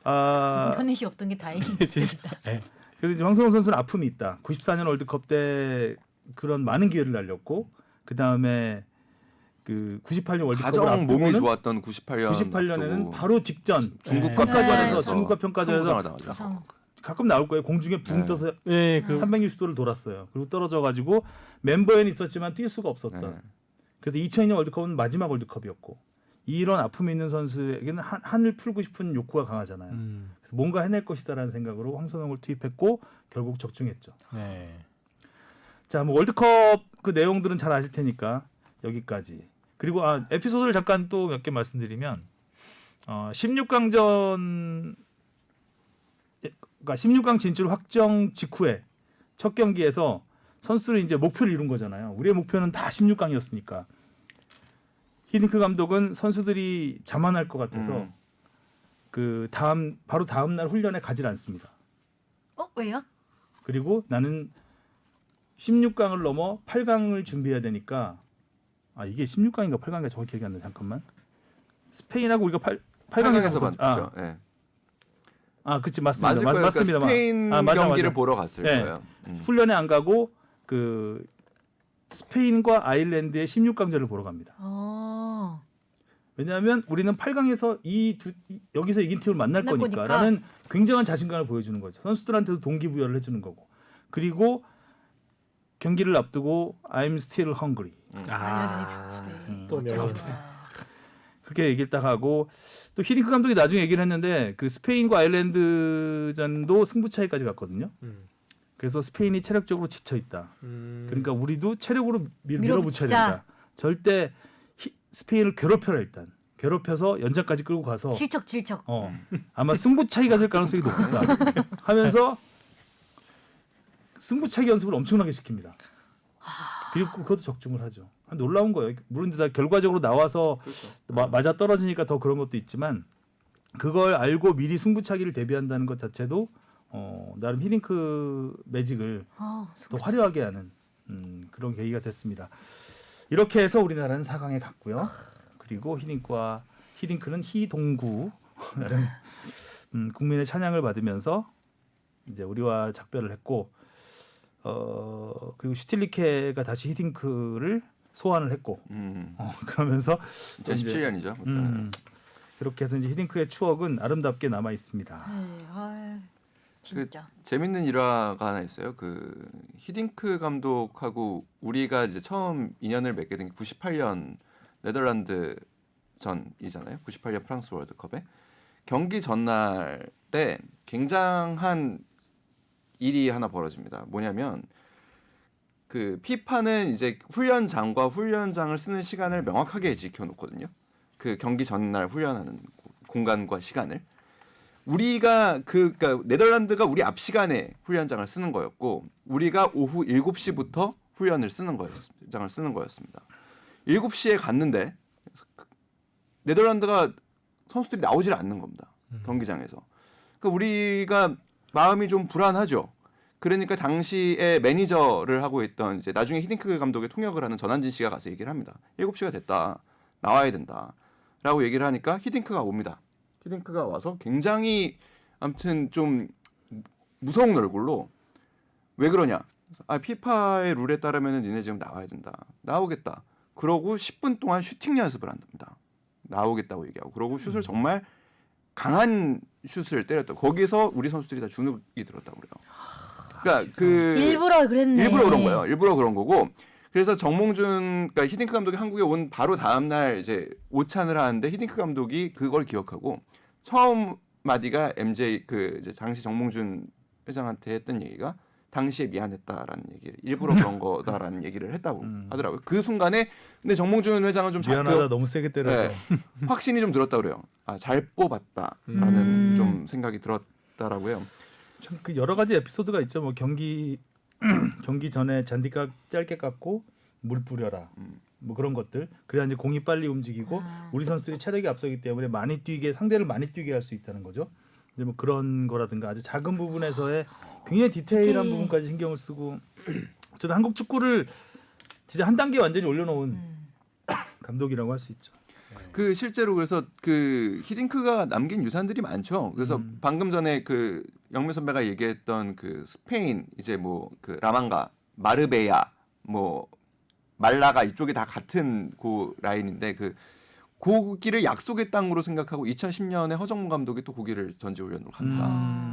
인터넷이 없던 게 다행이다. 그래서 이제 황선홍 선수는 아픔이 있다. 94년 월드컵 때 그런 많은 기회를 날렸고 그 다음에 그 98년 월드컵을 가장 몸이 앞두고는 좋았던 98년에는 바로 직전 중국과 중국과 평가전에서 가끔 나올 거예요. 공중에 붕 떠서 360도를 돌았어요. 그리고 떨어져가지고 멤버에는 있었지만 뛸 수가 없었던. 그래서 2002년 월드컵은 마지막 월드컵이었고 이런 아픔이 있는 선수에게는 한을 풀고 싶은 욕구가 강하잖아요. 그래서 뭔가 해낼 것이다라는 생각으로 황선홍을 투입했고 결국 적중했죠. 자, 뭐 월드컵 그 내용들은 잘 아실 테니까 여기까지. 그리고 에피소드를 잠깐 또 몇 개 말씀드리면 16강전 그러니까 16강 진출 확정 직후에 첫 경기에서 선수들이 이제 목표를 이룬 거잖아요. 우리의 목표는 다 16강이었으니까. 히딩크 감독은 선수들이 자만할 것 같아서 바로 다음 날 훈련에 가지 않습니다. 왜요? 그리고 나는 16강을 넘어 8강을 준비해야 되니까 이게 16강인가 8강인가 정확히 기억이 안 나. 잠깐만. 스페인하고 우리가 8강에서 맞죠. 네. 그렇지 맞습니다. 맞을 거예요. 맞습니다. 그러니까 스페인 경기를 보러 갔을 네. 거예요. 훈련에 안 가고 그 스페인과 아일랜드의 16강전을 보러 갑니다. 왜냐하면 우리는 8강에서 여기서 이긴 팀을 만날 거니까라는 굉장한 자신감을 보여주는 거죠. 선수들한테도 동기부여를 해주는 거고. 그리고 경기를 앞두고 I'm still hungry. 또 명언. 그렇게 얘기를 딱 하고 또 히딩크 감독이 나중에 얘기를 했는데 그 스페인과 아일랜드전도 승부 차이까지 갔거든요. 그래서 스페인이 체력적으로 지쳐 있다. 그러니까 우리도 체력으로 밀어붙여야 된다. 절대 스페인을 괴롭혀라 일단. 괴롭혀서 연장까지 끌고 가서 질척. 아마 승부 차이가 될 가능성이 높다 하면서 승부 차이 연습을 엄청나게 시킵니다. 그리고 그것도 적중을 하죠. 놀라운 거예요. 물론 다 결과적으로 나와서 그렇죠. 맞아 떨어지니까 더 그런 것도 있지만 그걸 알고 미리 승부차기를 대비한다는 것 자체도 나름 히딩크 매직을 더 화려하게 하는 그런 계기가 됐습니다. 이렇게 해서 우리나라는 4강에 갔고요. 그리고 히딩크는 희동구라는 국민의 찬양을 받으면서 이제 우리와 작별을 했고 그리고 슈틸리케가 다시 히딩크를 소환을 했고 그러면서 2017년이죠. 그렇게 해서 이제 히딩크의 추억은 아름답게 남아 있습니다. 진짜. 재밌는 일화가 하나 있어요. 그 히딩크 감독하고 우리가 이제 처음 인연을 맺게 된 게 98년 네덜란드 전이잖아요. 98년 프랑스 월드컵에 경기 전날에 굉장한 일이 하나 벌어집니다. 뭐냐면 그 피파는 이제 훈련장과 훈련장을 쓰는 시간을 명확하게 지켜놓거든요. 그 경기 전날 훈련하는 공간과 시간을 우리가 그러니까 네덜란드가 우리 앞 시간에 훈련장을 쓰는 거였고 우리가 오후 7시부터 훈련을 쓰는 거였습니다. 7시에 갔는데 네덜란드가 선수들이 나오질 않는 겁니다. 경기장에서. 그러니까 우리가 마음이 좀 불안하죠. 그러니까 당시에 매니저를 하고 있던 이제 나중에 히딩크 감독의 통역을 하는 전한진 씨가 가서 얘기를 합니다. 7시가 됐다. 나와야 된다. 라고 얘기를 하니까 히딩크가 옵니다. 히딩크가 와서 굉장히 아무튼 좀 무서운 얼굴로 왜 그러냐? 피파의 룰에 따르면 니네 지금 나와야 된다. 나오겠다. 그러고 10분 동안 슈팅 연습을 한답니다. 나오겠다고 얘기하고 그러고 슛을 정말 강한 슛을 때렸다. 거기서 우리 선수들이 다 주눅이 들었다고 그래요. 그러니까 일부러 그랬네. 일부러 그런 거예요. 일부러 그런 거고. 그래서 정몽준, 그러니까 히딩크 감독이 한국에 온 바로 다음 날 이제 오찬을 하는데 히딩크 감독이 그걸 기억하고 처음 마디가 MJ 그 이제 당시 정몽준 회장한테 했던 얘기가 당시에 미안했다라는 얘기를 일부러 그런 거다라는 얘기를 했다고 하더라고요. 그 순간에 근데 정몽준 회장은 좀 미안하다 너무 세게 때려서 확신이 좀 들었다 그래요. 잘 뽑았다라는 좀 생각이 들었다라고요. 참 그 여러 가지 에피소드가 있죠. 뭐 경기 전에 잔디가 짧게 깎고 물 뿌려라. 뭐 그런 것들. 그래야 이제 공이 빨리 움직이고 우리 선수들이 체력이 앞서기 때문에 상대를 많이 뛰게 할 수 있다는 거죠. 이제 뭐 그런 거라든가 아주 작은 부분에서의 굉장히 디테일한 부분까지 신경을 쓰고 어쨌든 한국 축구를 진짜 한 단계 완전히 올려놓은 감독이라고 할 수 있죠. 그 실제로 그래서 그 히딩크가 남긴 유산들이 많죠. 그래서 방금 전에 그 영민 선배가 얘기했던 그 스페인 이제 뭐 그 라망가, 마르베야, 뭐 말라가 이쪽이 다 같은 그 라인인데 그 고기를 약속의 땅으로 생각하고 2010년에 허정무 감독이 또 고기를 전지훈련으로 간다.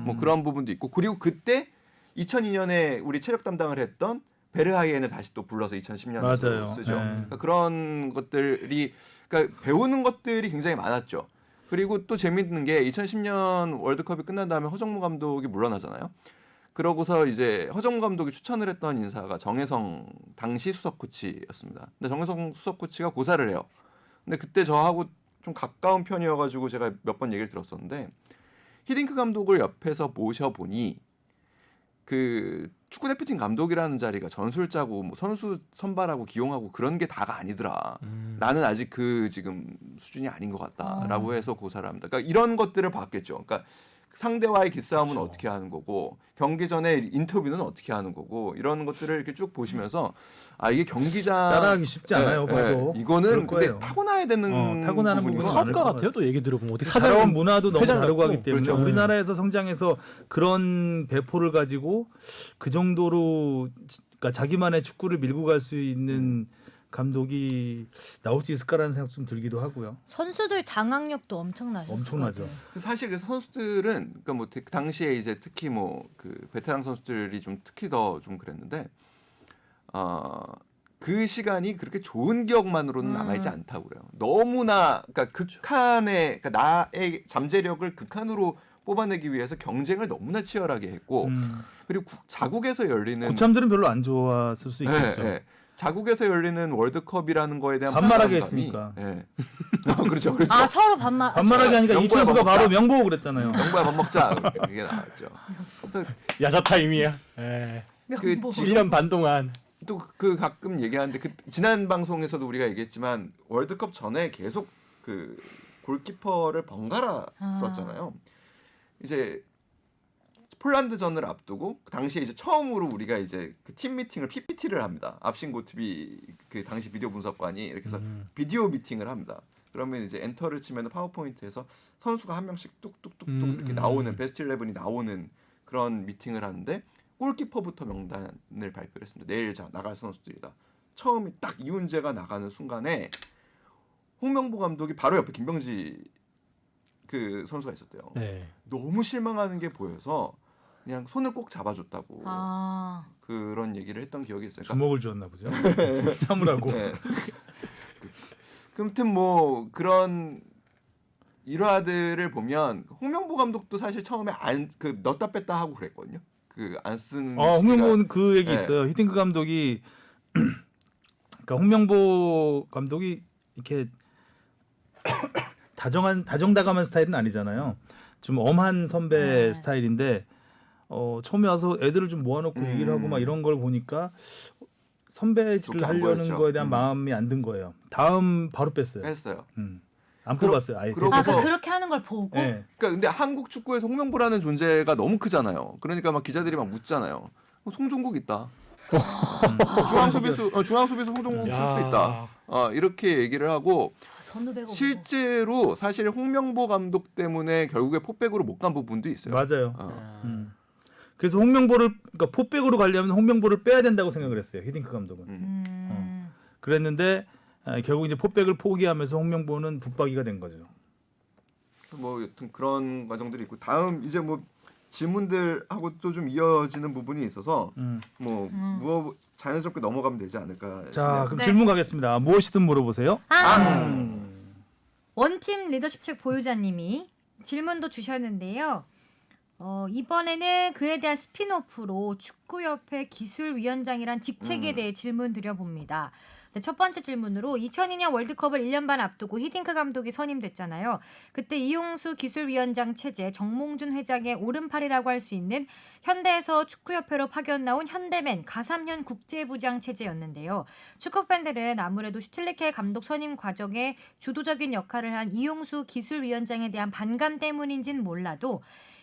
뭐 그런 부분도 있고 그리고 그때 2002년에 우리 체력 담당을 했던 베르하이엔을 다시 또 불러서 2010년에 쓰죠. 그러니까 그런 것들이 그러니까 배우는 것들이 굉장히 많았죠. 그리고 또 재밌는 게 2010년 월드컵이 끝난 다음에 허정무 감독이 물러나잖아요. 그러고서 이제 허정무 감독이 추천을 했던 인사가 정혜성 당시 수석 코치였습니다. 근데 정혜성 수석 코치가 고사를 해요. 근데 그때 저하고 좀 가까운 편이어가지고 제가 몇 번 얘기를 들었었는데 히딩크 감독을 옆에서 모셔보니 그 축구 대표팀 감독이라는 자리가 전술 짜고 뭐 선수 선발하고 기용하고 그런 게 다가 아니더라. 나는 아직 그 지금 수준이 아닌 것 같다라고 해서 고사를 합니다. 그러니까 이런 것들을 봤겠죠. 그러니까 상대와의 기싸움은 그렇죠. 어떻게 하는 거고 경기 전에 인터뷰는 어떻게 하는 거고 이런 것들을 이렇게 쭉 보시면서 아 이게 경기장 따라하기 쉽지 않아요. 봐도 이거는 그럴 거예요. 근데 타고나야 되는 타고나는 부분인 부분은 것 많을 사업가 것 같아요. 또 얘기 들어보면 어디 자라온 사장 문화도 너무 회장 다르고 같고. 하기 때문에 그렇죠. 우리나라에서 성장해서 그런 배포를 가지고 그 정도로 그러니까 자기만의 축구를 밀고 갈 수 있는 감독이 나올 수 있을까라는 생각 좀 들기도 하고요. 선수들 장악력도 엄청나죠. 엄청나죠. 사실 그 선수들은 그러니까 뭐 당시에 이제 특히 뭐 그 베테랑 선수들이 좀 특히 더 좀 그랬는데 그 시간이 그렇게 좋은 기억만으로는 남아있지 않다고 그래요. 너무나 그러니까 극한의 그러니까 나의 잠재력을 극한으로 뽑아내기 위해서 경쟁을 너무나 치열하게 했고 그리고 자국에서 열리는 고참들은 별로 안 좋았을 수 있겠죠. 자국에서 열리는 월드컵이라는 거에 대한 반말하게 부담감이- 했으니까. 예. 그렇죠, 그렇죠. 아 서로 반말. 반말하게 하니까 명보야 이천수가 먹자. 바로 명보고 그랬잖아요. 영구야 밥 먹자 그게 나왔죠. 그래서 야자 타임이야. 예. 그 1년 반 동안 또 그 가끔 얘기하는데 그 지난 방송에서도 우리가 얘기했지만 월드컵 전에 계속 그 골키퍼를 번갈아 썼잖아요. 이제 폴란드전을 앞두고 그 당시에 이제 처음으로 우리가 이제 그 팀 미팅을 PPT를 합니다. 압신고 TV 그 당시 비디오 분석관이 이렇게 해서 비디오 미팅을 합니다. 그러면 이제 엔터를 치면 파워포인트에서 선수가 한 명씩 뚝뚝뚝뚝 이렇게 나오는 베스트 11이 나오는 그런 미팅을 하는데 골키퍼부터 명단을 발표를 했습니다. 내일 나갈 선수들이다. 처음에 딱 이훈재가 나가는 순간에 홍명보 감독이 바로 옆에 김병지 그 선수가 있었대요. 네. 너무 실망하는 게 보여서 그냥 손을 꼭 잡아줬다고 아. 그런 얘기를 했던 기억이 있어요. 그러니까 주먹을 주었나 보죠. 참으라고. 네. 아무튼 뭐 그런 일화들을 보면 홍명보 감독도 사실 처음에 그 넣었다 뺐다 하고 그랬거든요. 그 안 쓰는 홍명보는 그 얘기 네. 있어요. 히딩크 감독이 그러니까 홍명보 감독이 이렇게 다정다감한 스타일은 아니잖아요. 좀 엄한 선배 네. 스타일인데 처음에 와서 애들을 좀 모아놓고 얘기를 하고 막 이런 걸 보니까 선배질을 좋게 안 하려는 보였죠. 거에 대한 마음이 안 든 거예요. 다음 바로 뺐어요. 했어요. 안 그러- 뽑았어요. 아예. 그러고서- 아, 대표로. 그렇게 하는 걸 보고. 네. 그러니까 근데 한국 축구에서 홍명보라는 존재가 너무 크잖아요. 그러니까 막 기자들이 막 묻잖아요. 송종국 있다. 중앙 수비수 송종국 쓸 수 있다. 이렇게 얘기를 하고 선후배고. 실제로 사실 홍명보 감독 때문에 결국에 포백으로 못 간 부분도 있어요. 맞아요. 어. 그래서 홍명보를 그러니까 포백으로 가려면 홍명보를 빼야 된다고 생각을 했어요. 히딩크 감독은. 그랬는데 결국 이제 포백을 포기하면서 홍명보는 붙박이가 된 거죠. 뭐 여튼 그런 과정들이 있고 다음 이제 뭐 질문들하고 또 좀 이어지는 부분이 있어서 뭐 자연스럽게 넘어가면 되지 않을까. 자, 싶네요. 그럼 네. 질문 가겠습니다. 무엇이든 물어보세요. 원팀 리더십 책 보유자님이 질문도 주셨는데요. 이번에는 그에 대한 스피노프로 축구협회 기술위원장이란 직책에 대해 질문 드려봅니다. 네, 첫 번째 질문으로 2002년 월드컵을 1년 반 앞두고 히딩크 감독이 선임됐잖아요. 그때 이용수 기술위원장 체제, 정몽준 회장의 오른팔이라고 할 수 있는 현대에서 축구협회로 파견 나온 현대맨 가삼현 국제부장 체제였는데요. 축구팬들은 아무래도 슈틸리케 감독 선임 과정에 주도적인 역할을 한 이용수 기술위원장에 대한 반감 때문인진 몰라도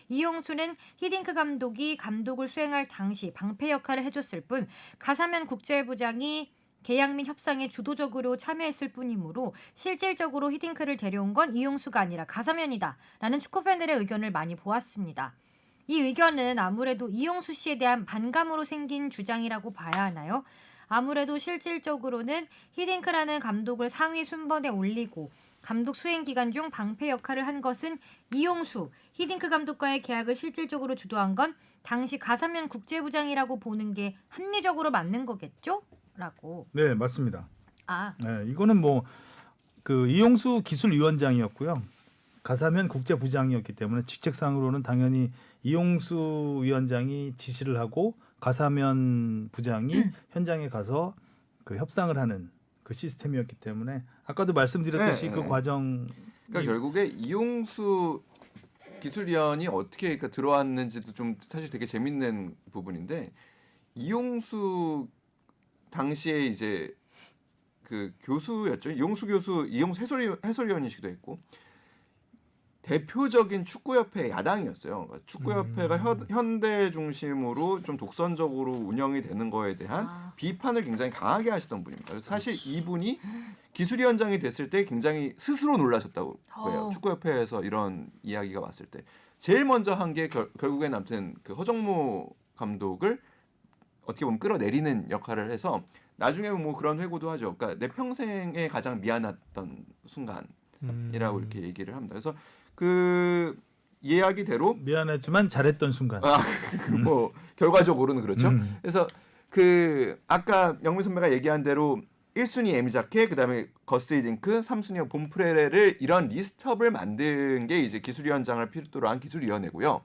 이용수는 히딩크 감독이 감독을 수행할 당시 방패 역할을 해줬을 뿐 가삼현 국제부장이 계약 및 협상에 주도적으로 참여했을 뿐이므로 실질적으로 히딩크를 데려온 건 이용수가 아니라 가삼현이다라는 축구팬들의 의견을 많이 보았습니다. 이 의견은 아무래도 이용수 씨에 대한 반감으로 생긴 주장이라고 봐야 하나요? 아무래도 실질적으로는 히딩크라는 감독을 상위 순번에 올리고 감독 수행 기간 중 방패 역할을 한 것은 이용수, 히딩크 감독과의 계약을 실질적으로 주도한 건 당시 가삼현 국제부장이라고 보는 게 합리적으로 맞는 거겠죠? 라고. 네, 맞습니다. 아, 네, 이거는 뭐 그 이용수 기술위원장이었고요. 가사면 국제부장이었기 때문에 직책상으로는 당연히 이용수 위원장이 지시를 하고 가사면 부장이 현장에 가서 그 협상을 하는 그 시스템이었기 때문에 아까도 말씀드렸듯이 네, 그 네. 과정 그러니까 결국에 이용수 기술위원이 어떻게 그러니까 들어왔는지도 좀 사실 되게 재밌는 부분인데 이용수 당시에 이제 그 교수였죠. 이용수 교수, 이용수 해설위원이시기도 했고 대표적인 축구협회 야당이었어요. 그러니까 축구협회가 현대 중심으로 좀 독선적으로 운영이 되는 거에 대한 비판을 굉장히 강하게 하시던 분입니다. 그래서 사실 이분이 기술위원장이 됐을 때 굉장히 스스로 놀라셨다고 해요. 축구협회에서 이런 이야기가 왔을 때 제일 먼저 한 게 결국엔 아무튼 그 허정무 감독을 어떻게 보면 끌어내리는 역할을 해서 나중에 뭐 그런 회고도 하죠. 그러니까 내 평생에 가장 미안했던 순간이라고 이렇게 얘기를 합니다. 그래서 그 이야기대로 미안했지만 잘했던 순간. 뭐 결과적으로는 그렇죠. 그래서 그 아까 영민 선배가 얘기한 대로 1순위 에미자케, 그다음에 거스 히딩크, 3순위 본프레레를 이런 리스트업을 만든 게 이제 기술위원장을 필두로 한 기술위원회고요.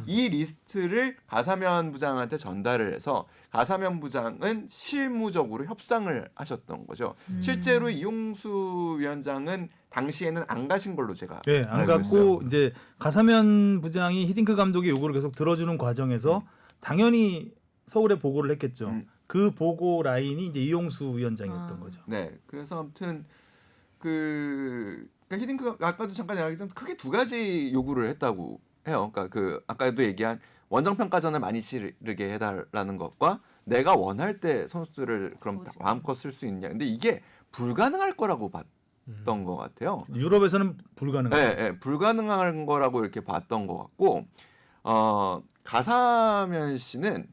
이 리스트를 가사면 부장한테 전달을 해서 가사면 부장은 실무적으로 협상을 하셨던 거죠. 실제로 이용수 위원장은 당시에는 안 가신 걸로 제가 네, 안 알고 갔고 있어요. 이제 가사면 부장이 히딩크 감독의 요구를 계속 들어주는 과정에서 당연히 서울에 보고를 했겠죠. 그 보고 라인이 이제 이용수 위원장이었던 거죠. 네, 그래서 아무튼 그러니까 히딩크가 아까도 잠깐 이야기했던 크게 두 가지 요구를 했다고 해요. 그러니까 그 아까도 얘기한 원정 평가전을 많이 치르게 해달라는 것과 내가 원할 때 선수들을 그럼 마음껏 쓸 수 있냐. 근데 이게 불가능할 거라고 봤던 것 같아요. 유럽에서는 불가능하죠. 네, 네, 불가능한 거라고 이렇게 봤던 것 같고 가사면 씨는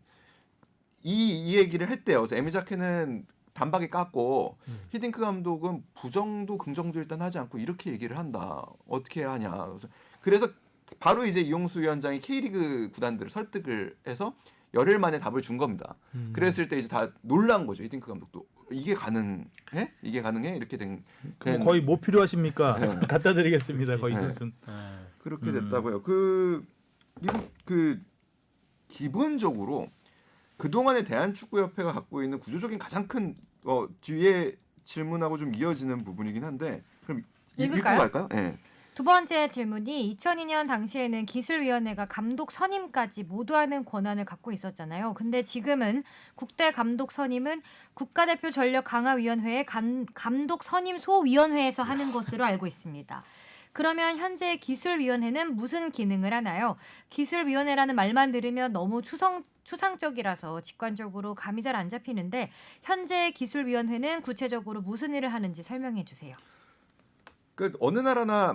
이 얘기를 했대요. 그래서 에미자케는 단박에 깠고 히딩크 감독은 부정도 긍정도 일단 하지 않고 이렇게 얘기를 한다. 어떻게 하냐. 그래서 바로 이제 이용수 위원장이 K리그 구단들을 설득을 해서 열흘 만에 답을 준 겁니다. 그랬을 때 이제 다 놀란 거죠. 히딩크 감독도 이게 가능해? 이게 가능해? 이렇게 된 거의 뭐 필요하십니까? 네. 갖다 드리겠습니다. 거의 네. 선수. 그렇게 됐다고요. 기본적으로 그동안에 대한축구협회가 갖고 있는 구조적인 가장 큰 뒤에 질문하고 좀 이어지는 부분이긴 한데 그럼 읽고 읽을까요? 갈까요? 네. 두 번째 질문이 2002년 당시에는 기술위원회가 감독 선임까지 모두 하는 권한을 갖고 있었잖아요. 근데 지금은 국대 감독 선임은 국가대표 전력 강화위원회의 감독 선임 소위원회에서 하는 것으로 알고 있습니다. 그러면 현재 기술위원회는 무슨 기능을 하나요? 기술위원회라는 말만 들으면 너무 추상적이라서 직관적으로 감이 잘 안 잡히는데 현재 기술위원회는 구체적으로 무슨 일을 하는지 설명해 주세요. 그 어느 나라나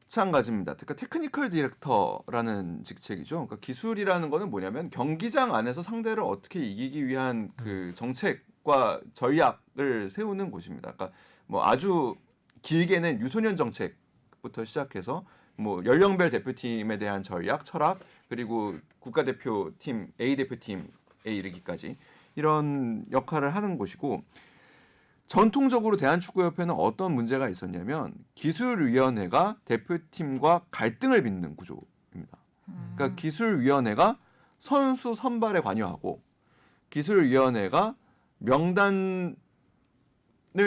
마찬가지입니다. 그러니까 테크니컬 디렉터라는 직책이죠. 그러니까 기술이라는 거는 뭐냐면 경기장 안에서 상대를 어떻게 이기기 위한 그 정책과 전략을 세우는 곳입니다. 그러니까 뭐 아주 길게는 유소년 정책부터 시작해서 뭐 연령별 대표팀에 대한 전략, 철학, 그리고 국가대표팀 A 대표팀에 이르기까지 이런 역할을 하는 곳이고 전통적으로 대한축구협회는 어떤 문제가 있었냐면 기술위원회가 대표팀과 갈등을 빚는 구조입니다. 그러니까 기술위원회가 선수 선발에 관여하고 기술위원회가 명단을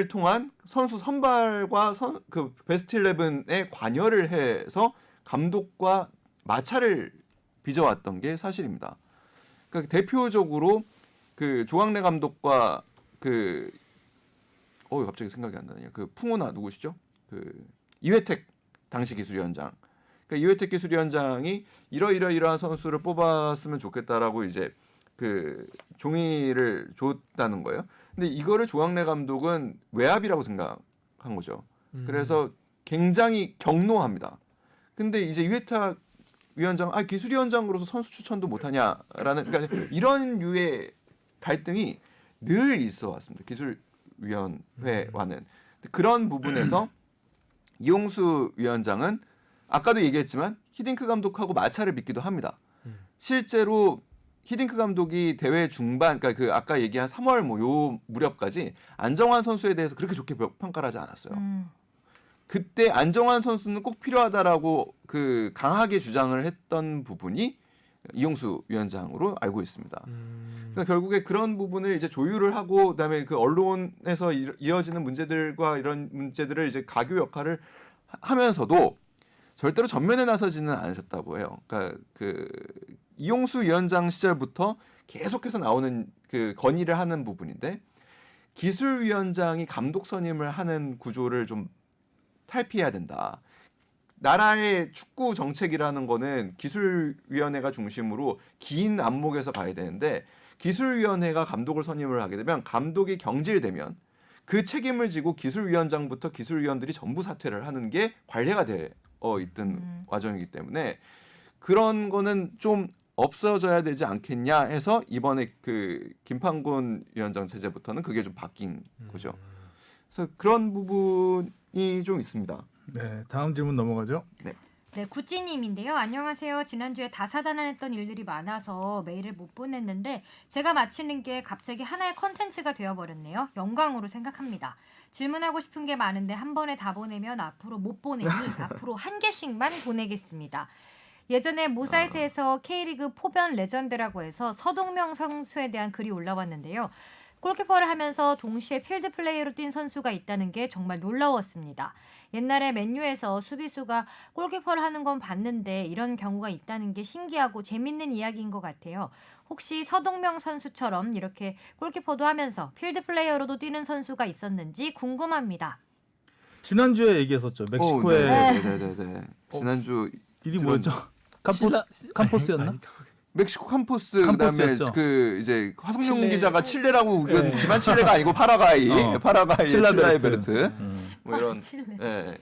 통한 선수 선발과 그 베스트 11에 관여를 해서 감독과 마찰을 빚어왔던 게 사실입니다. 그러니까 대표적으로 그 조광래 감독과 그 갑자기 생각이 안 나네요. 그 풍우나 누구시죠? 그 이회택 당시 기술위원장. 그러니까 이회택 기술위원장이 이러이러이러한 선수를 뽑았으면 좋겠다라고 이제 그 종이를 줬다는 거예요. 근데 이거를 조광래 감독은 외압이라고 생각한 거죠. 그래서 굉장히 경노합니다. 근데 이제 이회택 위원장, 기술위원장으로서 선수 추천도 못하냐라는 그러니까 이런 류의 갈등이 늘 있어 왔습니다. 기술위원회와는 그런 부분에서 이용수 위원장은 아까도 얘기했지만 히딩크 감독하고 마찰을 빚기도 합니다. 실제로 히딩크 감독이 대회 중반, 그러니까 그 아까 얘기한 3월 뭐 요 무렵까지 안정환 선수에 대해서 그렇게 좋게 평가를 하지 않았어요. 그때 안정환 선수는 꼭 필요하다라고 그 강하게 주장을 했던 부분이 이용수 위원장으로 알고 있습니다. 그러니까 결국에 그런 부분을 이제 조율을 하고 그다음에 그 언론에서 이어지는 문제들과 이런 문제들을 이제 가교 역할을 하면서도 절대로 전면에 나서지는 않으셨다고 해요. 그러니까 그 이용수 위원장 시절부터 계속해서 나오는 그 건의를 하는 부분인데 기술위원장이 감독 선임을 하는 구조를 좀 탈피해야 된다. 나라의 축구 정책이라는 거는 기술위원회가 중심으로 긴 안목에서 봐야 되는데 기술위원회가 감독을 선임을 하게 되면 감독이 경질되면 그 책임을 지고 기술위원장부터 기술위원들이 전부 사퇴를 하는 게 관례가 되어 있던 과정이기 때문에 그런 거는 좀 없어져야 되지 않겠냐 해서 이번에 그 김판곤 위원장 체제부터는 그게 좀 바뀐 거죠. 그래서 그런 부분이 좀 있습니다. 네, 다음 질문 넘어가죠. 네, 구찌님인데요. 안녕하세요. 지난주에 다사다난했던 일들이 많아서 메일을 못 보냈는데 제가 마치는 게 갑자기 하나의 컨텐츠가 되어버렸네요. 영광으로 생각합니다. 질문하고 싶은 게 많은데 한 번에 다 보내면 앞으로 못 보내니 앞으로 한 개씩만 보내겠습니다. 예전에 모 사이트에서 K리그 포변 레전드라고 해서 서동명 선수에 대한 글이 올라왔는데요. 골키퍼를 하면서 동시에 필드 플레이어로 뛴 선수가 있다는 게 정말 놀라웠습니다. 옛날에 맨유에서 수비수가 골키퍼를 하는 건 봤는데 이런 경우가 있다는 게 신기하고 재밌는 이야기인 것 같아요. 혹시 서동명 선수처럼 이렇게 골키퍼도 하면서 필드 플레이어로도 뛰는 선수가 있었는지 궁금합니다. 지난주에 얘기했었죠. 멕시코에 네네네. 지난주 일이 뭐였죠? 캄포스였나? 멕시코 캄포스 그다음에 캄포스였죠. 그 이제 화성룡 칠레. 기자가 칠레라고 우겼지만 칠레가 아니고 파라과이, 파라과이의 칠라베르트 베르트. 뭐 이런. 칠레. 예.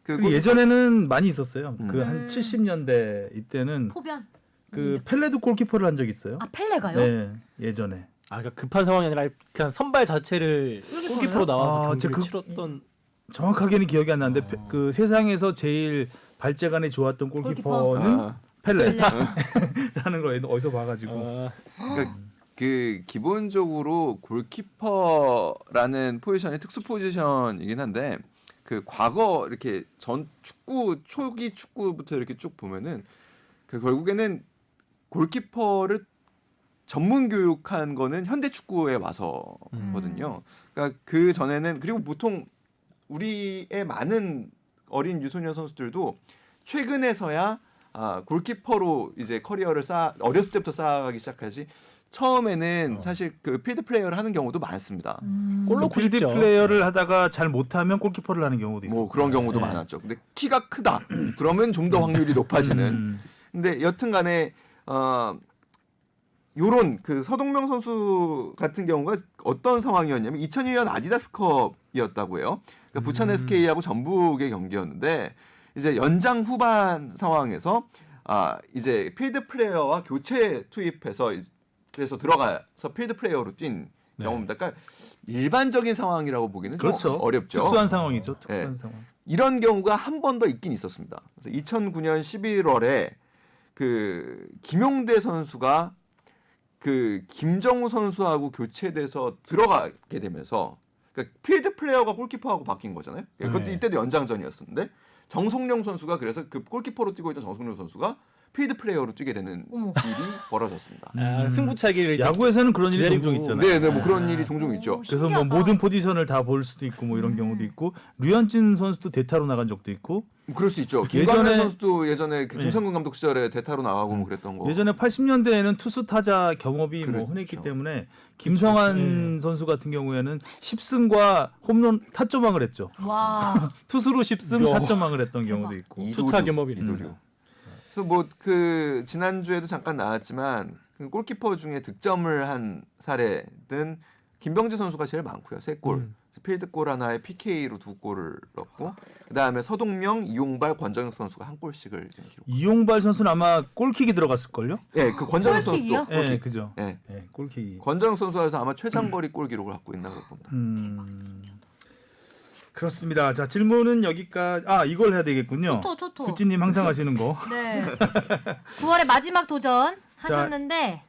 그리고 예전에는 많이 있었어요. 그 한 음. 70년대 이때는 포변. 그 펠레도 골키퍼를 한 적이 있어요. 아 펠레가요? 네, 예전에. 아, 그러니까 급한 상황이 아니라 그냥 선발 자체를 골키퍼로요? 골키퍼로 나와서 아, 경기를 저 그- 치렀던. 정확하게는 기억이 안 나는데 그 세상에서 제일 발재간이 좋았던 골키퍼는 아, 펠레라는 걸 어디서 봐가지고. 그러니까 그 기본적으로 골키퍼라는 포지션이 특수 포지션이긴 한데 그 과거 이렇게 전 축구 초기 축구부터 이렇게 쭉 보면은 그 결국에는 골키퍼를 전문 교육한 거는 현대 축구에 와서거든요. 그러니까 그 전에는 그리고 보통 우리의 많은 어린 유소년 선수들도 최근에서야 골키퍼로 이제 커리어를 어렸을 때부터 쌓아가기 시작하지. 처음에는 사실 그 필드 플레이어를 하는 경우도 많습니다. 골 넣고 필드 싶죠. 플레이어를 하다가 잘 못하면 골키퍼를 하는 경우도 있어요. 뭐 그런 경우도 네. 많았죠. 근데 키가 크다. 그러면 좀 더 확률이 높아지는. 근데 여튼간에 요런 그 서동명 선수 같은 경우가 어떤 상황이었냐면 2001년 아디다스컵이었다고 해요. 그러니까 부천 SK하고 전북의 경기였는데 이제 연장 후반 상황에서 이제 필드 플레이어와 교체 투입해서 그래서 들어가서 필드 플레이어로 뛴 네. 경우입니다. 그러니까 일반적인 상황이라고 보기는 좀 그렇죠. 어렵죠. 특수한 상황이죠. 특수한 네. 상황. 이런 경우가 한 번 더 있긴 있었습니다. 그래서 2009년 11월에 그 김용대 선수가 그 김정우 선수하고 교체돼서 들어가게 되면서 그러니까 필드 플레이어가 골키퍼하고 바뀐 거잖아요. 그것도 네. 이때도 연장전이었는데 정성룡 선수가 그래서 그 골키퍼로 뛰고 있던 정성룡 선수가 필드 플레이어로 뛰게 되는 어머. 일이 벌어졌습니다. 승부차기를 이제 야구에서는 그런 일이 기다리고. 종종 있잖아요. 네, 네, 뭐 그런 일이 종종 있죠. 그래서 뭐 신기하다. 모든 포지션을 다 볼 수도 있고 뭐 이런 경우도 있고 류현진 선수도 대타로 나간 적도 있고 그럴 수 있죠. 김광현 예전에- 선수도 예전에 그 네. 김성근 감독 시절에 대타로 나가고 뭐 그랬던 거. 예전에 80년대에는 투수 타자 경험이 뭐 그렇죠. 흔했기 때문에 김성환 선수 같은 경우에는 10승과 홈런 타점왕을 했죠. 와. 투수로 10승 야. 타점왕을 했던 경우도 있고. 투타 겸업이네. 이도류. 그래서 뭐 그 지난주에도 잠깐 나왔지만 그 골키퍼 중에 득점을 한 사례는 김병지 선수가 제일 많고요. 3골. 필드골 하나에 PK로 2골을 넣고 그다음에 서동명, 이용발, 권정혁 선수가 1골씩을 지금 기록. 이용발 선수는 아마 골킥이 들어갔을 걸요? 예, 그 권정혁 골킥이요? 선수도 예, 골킥. 그죠. 예. 예, 골킥. 권정혁 선수에서 아마 최장거리 골 기록을 갖고 있나고 봅니다. 그렇습니다. 자, 질문은 여기까지. 이걸 해야 되겠군요. 토토. 구찌님 항상 하시는 거. 네. 9월에 마지막 도전 하셨는데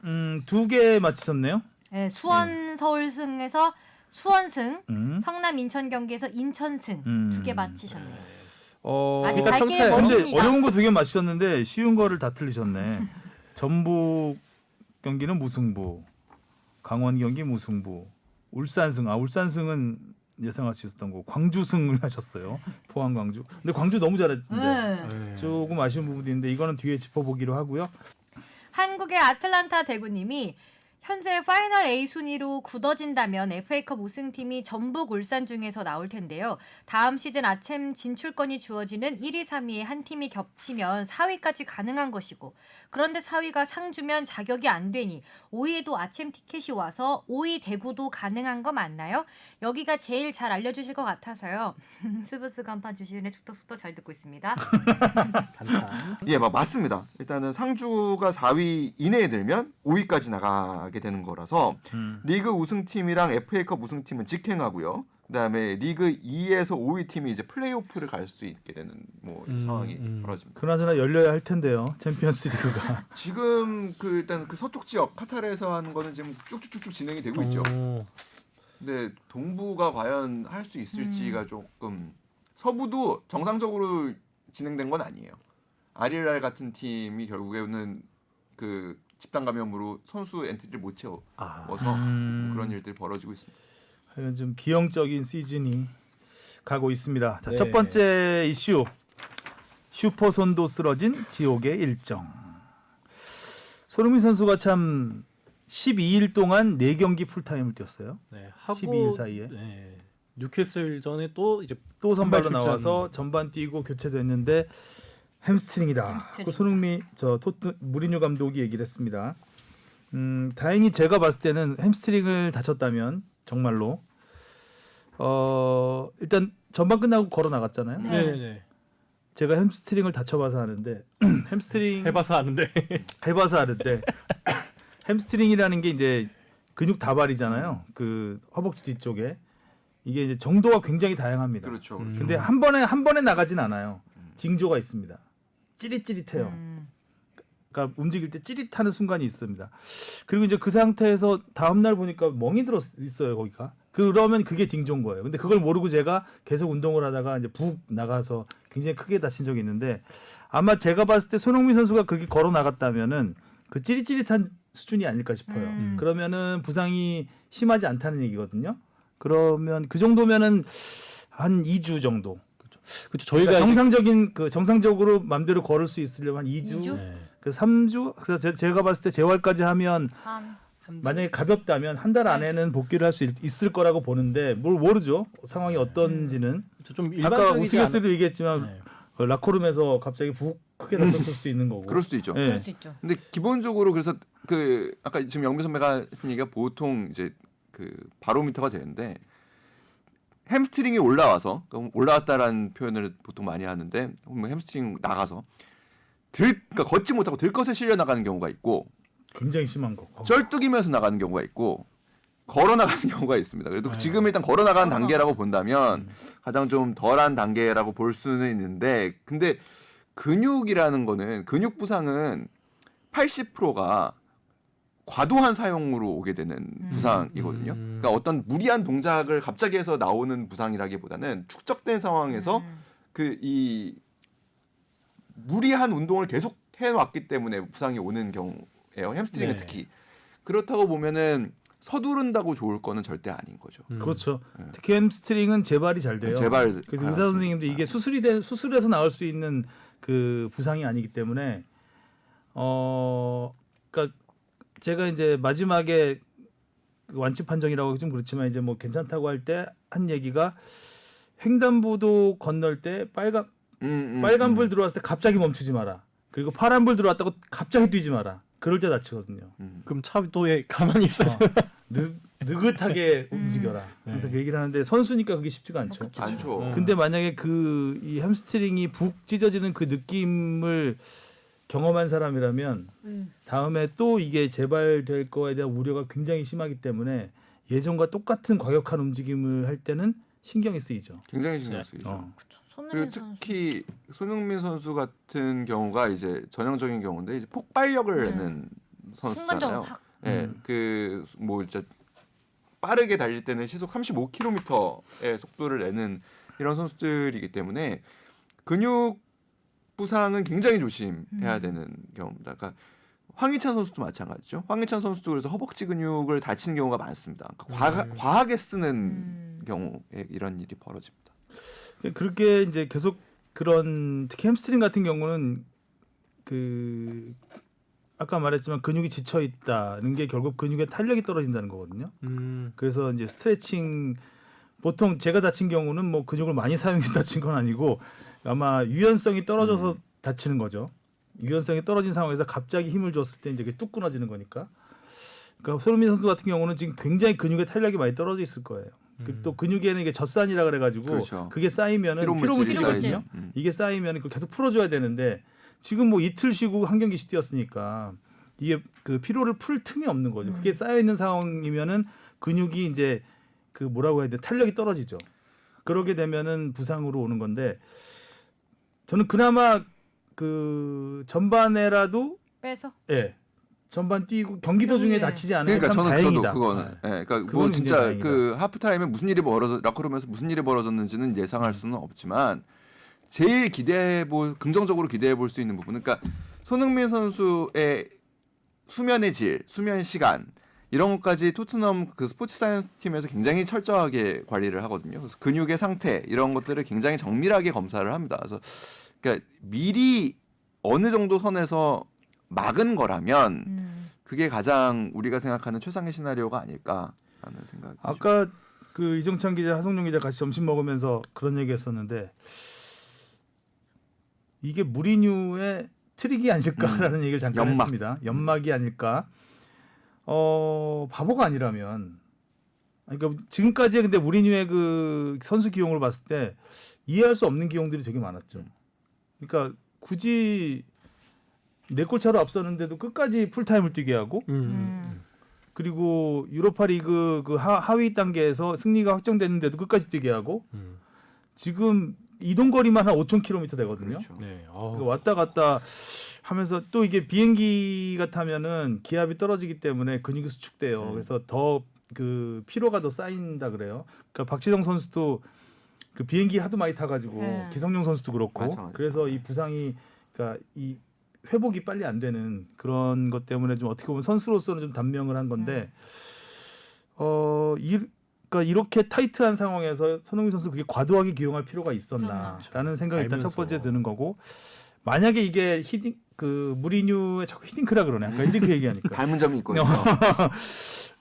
2개 맞히셨네요. 네, 수원 서울승에서 수원승, 음. 성남 인천 경기에서 인천승 2개 맞히셨네요. 아직 그러니까 갈 길이 평타에- 근데 멀습니다. 어려운 거 2개 맞히셨는데 쉬운 거를 다 틀리셨네. 전북 경기는 무승부, 강원 경기 무승부, 울산승. 울산승은 예상할 수 있었던 거 광주승을 하셨어요. 포항 광주. 근데 광주 너무 잘했는데 네. 조금 아쉬운 부분도 있는데 이거는 뒤에 짚어보기로 하고요. 한국의 아틀란타 대구님이 현재 파이널 A 순위로 굳어진다면 FA컵 우승팀이 전북 울산 중에서 나올 텐데요. 다음 시즌 아챔 진출권이 주어지는 1위, 3위에 한 팀이 겹치면 4위까지 가능한 것이고 그런데 4위가 상주면 자격이 안 되니 5위에도 아챔 티켓이 와서 5위 대구도 가능한 거 맞나요? 여기가 제일 잘 알려주실 것 같아서요. 스브스 간판 주시은의 축덕숙덕 잘 듣고 있습니다. 간단. 예, 맞습니다. 일단은 상주가 4위 이내에 들면 5위까지 나가게 되는 거라서 리그 우승팀이랑 FA컵 우승팀은 직행하고요. 그다음에 리그 2에서 5위 팀이 이제 플레이오프를 갈 수 있게 되는 상황이 벌어집니다. 그나저나 열려야 할 텐데요. 챔피언스 리그가. 지금 일단 그 서쪽 지역 카타르에서 하는 거는 지금 쭉쭉쭉쭉 진행이 되고 있죠. 근데 동부가 과연 할 수 있을지가 조금 서부도 정상적으로 진행된 건 아니에요. 아리랄 같은 팀이 결국에는 그 집단 감염으로 선수 엔트리를 못 채워서 그런 일들이 벌어지고 있습니다. 하여간 좀 기형적인 시즌이 가고 있습니다. 자, 네. 첫 번째 이슈. 슈퍼손도 쓰러진 지옥의 일정. 손흥민 선수가 참 12일 동안 4경기 풀타임을 뛰었어요. 네, 하고 12일 사이에. 네, 뉴캐슬 전에 또 이제 또 선발로 선발 출전. 나와서 전반 뛰고 교체됐는데 햄스트링이다. 햄스트링. 그 손흥민 무리뉴 감독이 얘기를 했습니다. 다행히 제가 봤을 때는 햄스트링을 다쳤다면 정말로 일단 전반 끝나고 걸어 나갔잖아요. 네. 네네 제가 햄스트링을 다쳐봐서 하는데 햄스트링 해봐서 아는데 해봐서 아는데 햄스트링이라는 게 이제 근육 다발이잖아요. 그 허벅지 뒤쪽에 이게 이제 정도가 굉장히 다양합니다. 그렇죠. 근데 한 번에 나가진 않아요. 징조가 있습니다. 찌릿찌릿해요. 그러니까 움직일 때 찌릿하는 순간이 있습니다. 그리고 이제 그 상태에서 다음 날 보니까 멍이 들어 있어요, 거기가. 그러면 그게 징조인 거예요. 근데 그걸 모르고 제가 계속 운동을 하다가 이제 북 나가서 굉장히 크게 다친 적이 있는데 아마 제가 봤을 때 손흥민 선수가 그렇게 걸어 나갔다면은 그 찌릿찌릿한 수준이 아닐까 싶어요. 그러면은 부상이 심하지 않다는 얘기거든요. 그러면 그 정도면은 한 2주 정도. 그렇죠. 저희가 그러니까 정상적으로 맘대로 걸을 수 있으려면 한 2주, 2주? 네. 그 3주. 그래서 제가 봤을 때 재활까지 하면 만약에 가볍다면 한 달 안에는 복귀를 할 수 있을 거라고 보는데 모르죠. 상황이 어떤지는. 좀 아까 일반적이지 우스갯소리로 얘기했지만 네. 라코룸에서 갑자기 북 크게 다쳤을 수도 있는 거고. 그럴 수도 있죠. 네. 그럴 수 있죠. 근데 기본적으로 그래서 그 아까 지금 영미 선배가 하신 얘기가 보통 이제 그 바로미터가 되는데 햄스트링이 올라와서 올라왔다라는 표현을 보통 많이 하는데 햄스트링 나가서 그러니까 걷지 못하고 들것에 실려 나가는 경우가 있고 굉장히 심한 거. 쩔뚝이면서 나가는 경우가 있고 걸어 나가는 경우가 있습니다. 그래도 지금 일단 걸어 나가는 단계라고 본다면 가장 좀 덜한 단계라고 볼 수는 있는데 근데 근육이라는 거는 근육 부상은 80%가 과도한 사용으로 오게 되는 부상이거든요. 그러니까 어떤 무리한 동작을 갑자기 해서 나오는 부상이라기보다는 축적된 상황에서 그 이 무리한 운동을 계속 해왔기 때문에 부상이 오는 경우예요. 햄스트링은 네. 특히 그렇다고 보면은 서두른다고 좋을 거는 절대 아닌 거죠. 그렇죠. 특히 햄스트링은 재발이 잘 돼요. 재발 그래서 의사 선생님도 이게 수술해서 나올 수 있는 그 부상이 아니기 때문에 그러니까 제가 이제 마지막에 그 완치 판정이라고 좀 그렇지만 이제 뭐 괜찮다고 할 때 한 얘기가 횡단보도 건널 때 빨간 불 들어왔을 때 갑자기 멈추지 마라. 그리고 파란 불 들어왔다고 갑자기 뛰지 마라. 그럴 때 다치거든요. 그럼 차도에 가만히 있어요. 느긋하게 움직여라. 그래서 그 얘기를 하는데 선수니까 그게 쉽지가 않죠. 않죠. 근데 만약에 이 햄스트링이 북 찢어지는 그 느낌을 경험한 사람이라면 다음에 또 이게 재발될 거에 대한 우려가 굉장히 심하기 때문에 예전과 똑같은 과격한 움직임을 할 때는 신경이 쓰이죠. 굉장히 신경 쓰이죠. 손흥민 그리고 선수. 특히 손흥민 선수 같은 경우가 이제 전형적인 경우인데 이제 폭발력을 내는 선수잖아요. 순간적으로 확. 예, 그 뭐 진짜 빠르게 달릴 때는 시속 35km의 속도를 내는 이런 선수들이기 때문에 근육 부상은 굉장히 조심해야 되는 경우입니다. 그러니까 황희찬 선수도 마찬가지죠. 황희찬 선수도 그래서 허벅지 근육을 다치는 경우가 많습니다. 그러니까 과하게 쓰는 경우에 이런 일이 벌어집니다. 그렇게 이제 계속 그런 특히 햄스트링 같은 경우는 그 아까 말했지만 근육이 지쳐 있다는 게 결국 근육의 탄력이 떨어진다는 거거든요. 그래서 이제 스트레칭 보통 제가 다친 경우는 뭐 근육을 많이 사용해서 다친 건 아니고 아마 유연성이 떨어져서 다치는 거죠. 유연성이 떨어진 상황에서 갑자기 힘을 줬을 때 이제 그게 뚝 끊어지는 거니까. 그러니까 손흥민 선수 같은 경우는 지금 굉장히 근육의 탄력이 많이 떨어져 있을 거예요. 또 근육에는 이게 젖산이라 그래가지고 그렇죠. 그게 쌓이면은 피로물질이 피로물질이거든요. 쌓이죠. 이게 쌓이면 그 계속 풀어줘야 되는데 지금 뭐 이틀 쉬고 한 경기씩 뛰었으니까 이게 그 피로를 풀 틈이 없는 거죠. 그게 쌓여 있는 상황이면은 근육이 이제 그 뭐라고 해야 돼 탄력이 떨어지죠. 그러게 되면은 부상으로 오는 건데 저는 그나마 그 전반에라도 빼서 예 전반 뛰고 경기 도중에 네. 다치지 않으면 그러니까 참 저도 다행이다. 그거는 그러니까 뭐 그건 진짜 굉장히 그 하프타임에 무슨 일이 라커룸에서 무슨 일이 벌어졌는지는 예상할 수는 없지만 제일 긍정적으로 기대해 볼 수 있는 부분은 그러니까 손흥민 선수의 수면의 질, 수면 시간 이런 것까지 토트넘 그 스포츠 사이언스 팀에서 굉장히 철저하게 관리를 하거든요. 그래서 근육의 상태 이런 것들을 굉장히 정밀하게 검사를 합니다. 그래서 그러니까 미리 어느 정도 선에서 막은 거라면 그게 가장 우리가 생각하는 최상의 시나리오가 아닐까라는 생각이 듭니다. 아까 그 이정찬 기자, 하성룡 기자 같이 점심 먹으면서 그런 얘기했었는데 이게 무리뉴의 트릭이 아닐까라는 얘기를 잠깐 연막. 했습니다. 연막이 아닐까. 바보가 아니라면 그러니까 지금까지 근데 무리뉴의 그 선수 기용을 봤을 때 이해할 수 없는 기용들이 되게 많았죠. 그러니까 굳이 4골 차로 앞서는데도 끝까지 풀타임을 뛰게 하고 그리고 유로파리그 그 하위 단계에서 승리가 확정됐는데도 끝까지 뛰게 하고 지금 이동 거리만 한 5,000km 되거든요. 그렇죠. 네. 그 왔다 갔다 하면서 또 이게 비행기가 타면은 기압이 떨어지기 때문에 근육이 수축돼요. 그래서 더 그 피로가 더 쌓인다 그래요. 그러니까 박지성 선수도 그 비행기 하도 많이 타가지고 네. 기성용 선수도 그렇고 마찬가지죠. 그래서 이 부상이 그러니까 이 회복이 빨리 안 되는 그런 것 때문에 좀 어떻게 보면 선수로서는 좀 단명을 한 건데 그러니까 이렇게 타이트한 상황에서 손흥민 선수 그게 과도하게 기용할 필요가 있었나라는 생각이 일단 첫 번째 드는 거고 만약에 이게 그 무리뉴의 자꾸 히딩크라 그러네. 아까 히딩크 얘기하니까 닮은 점이 있거든요.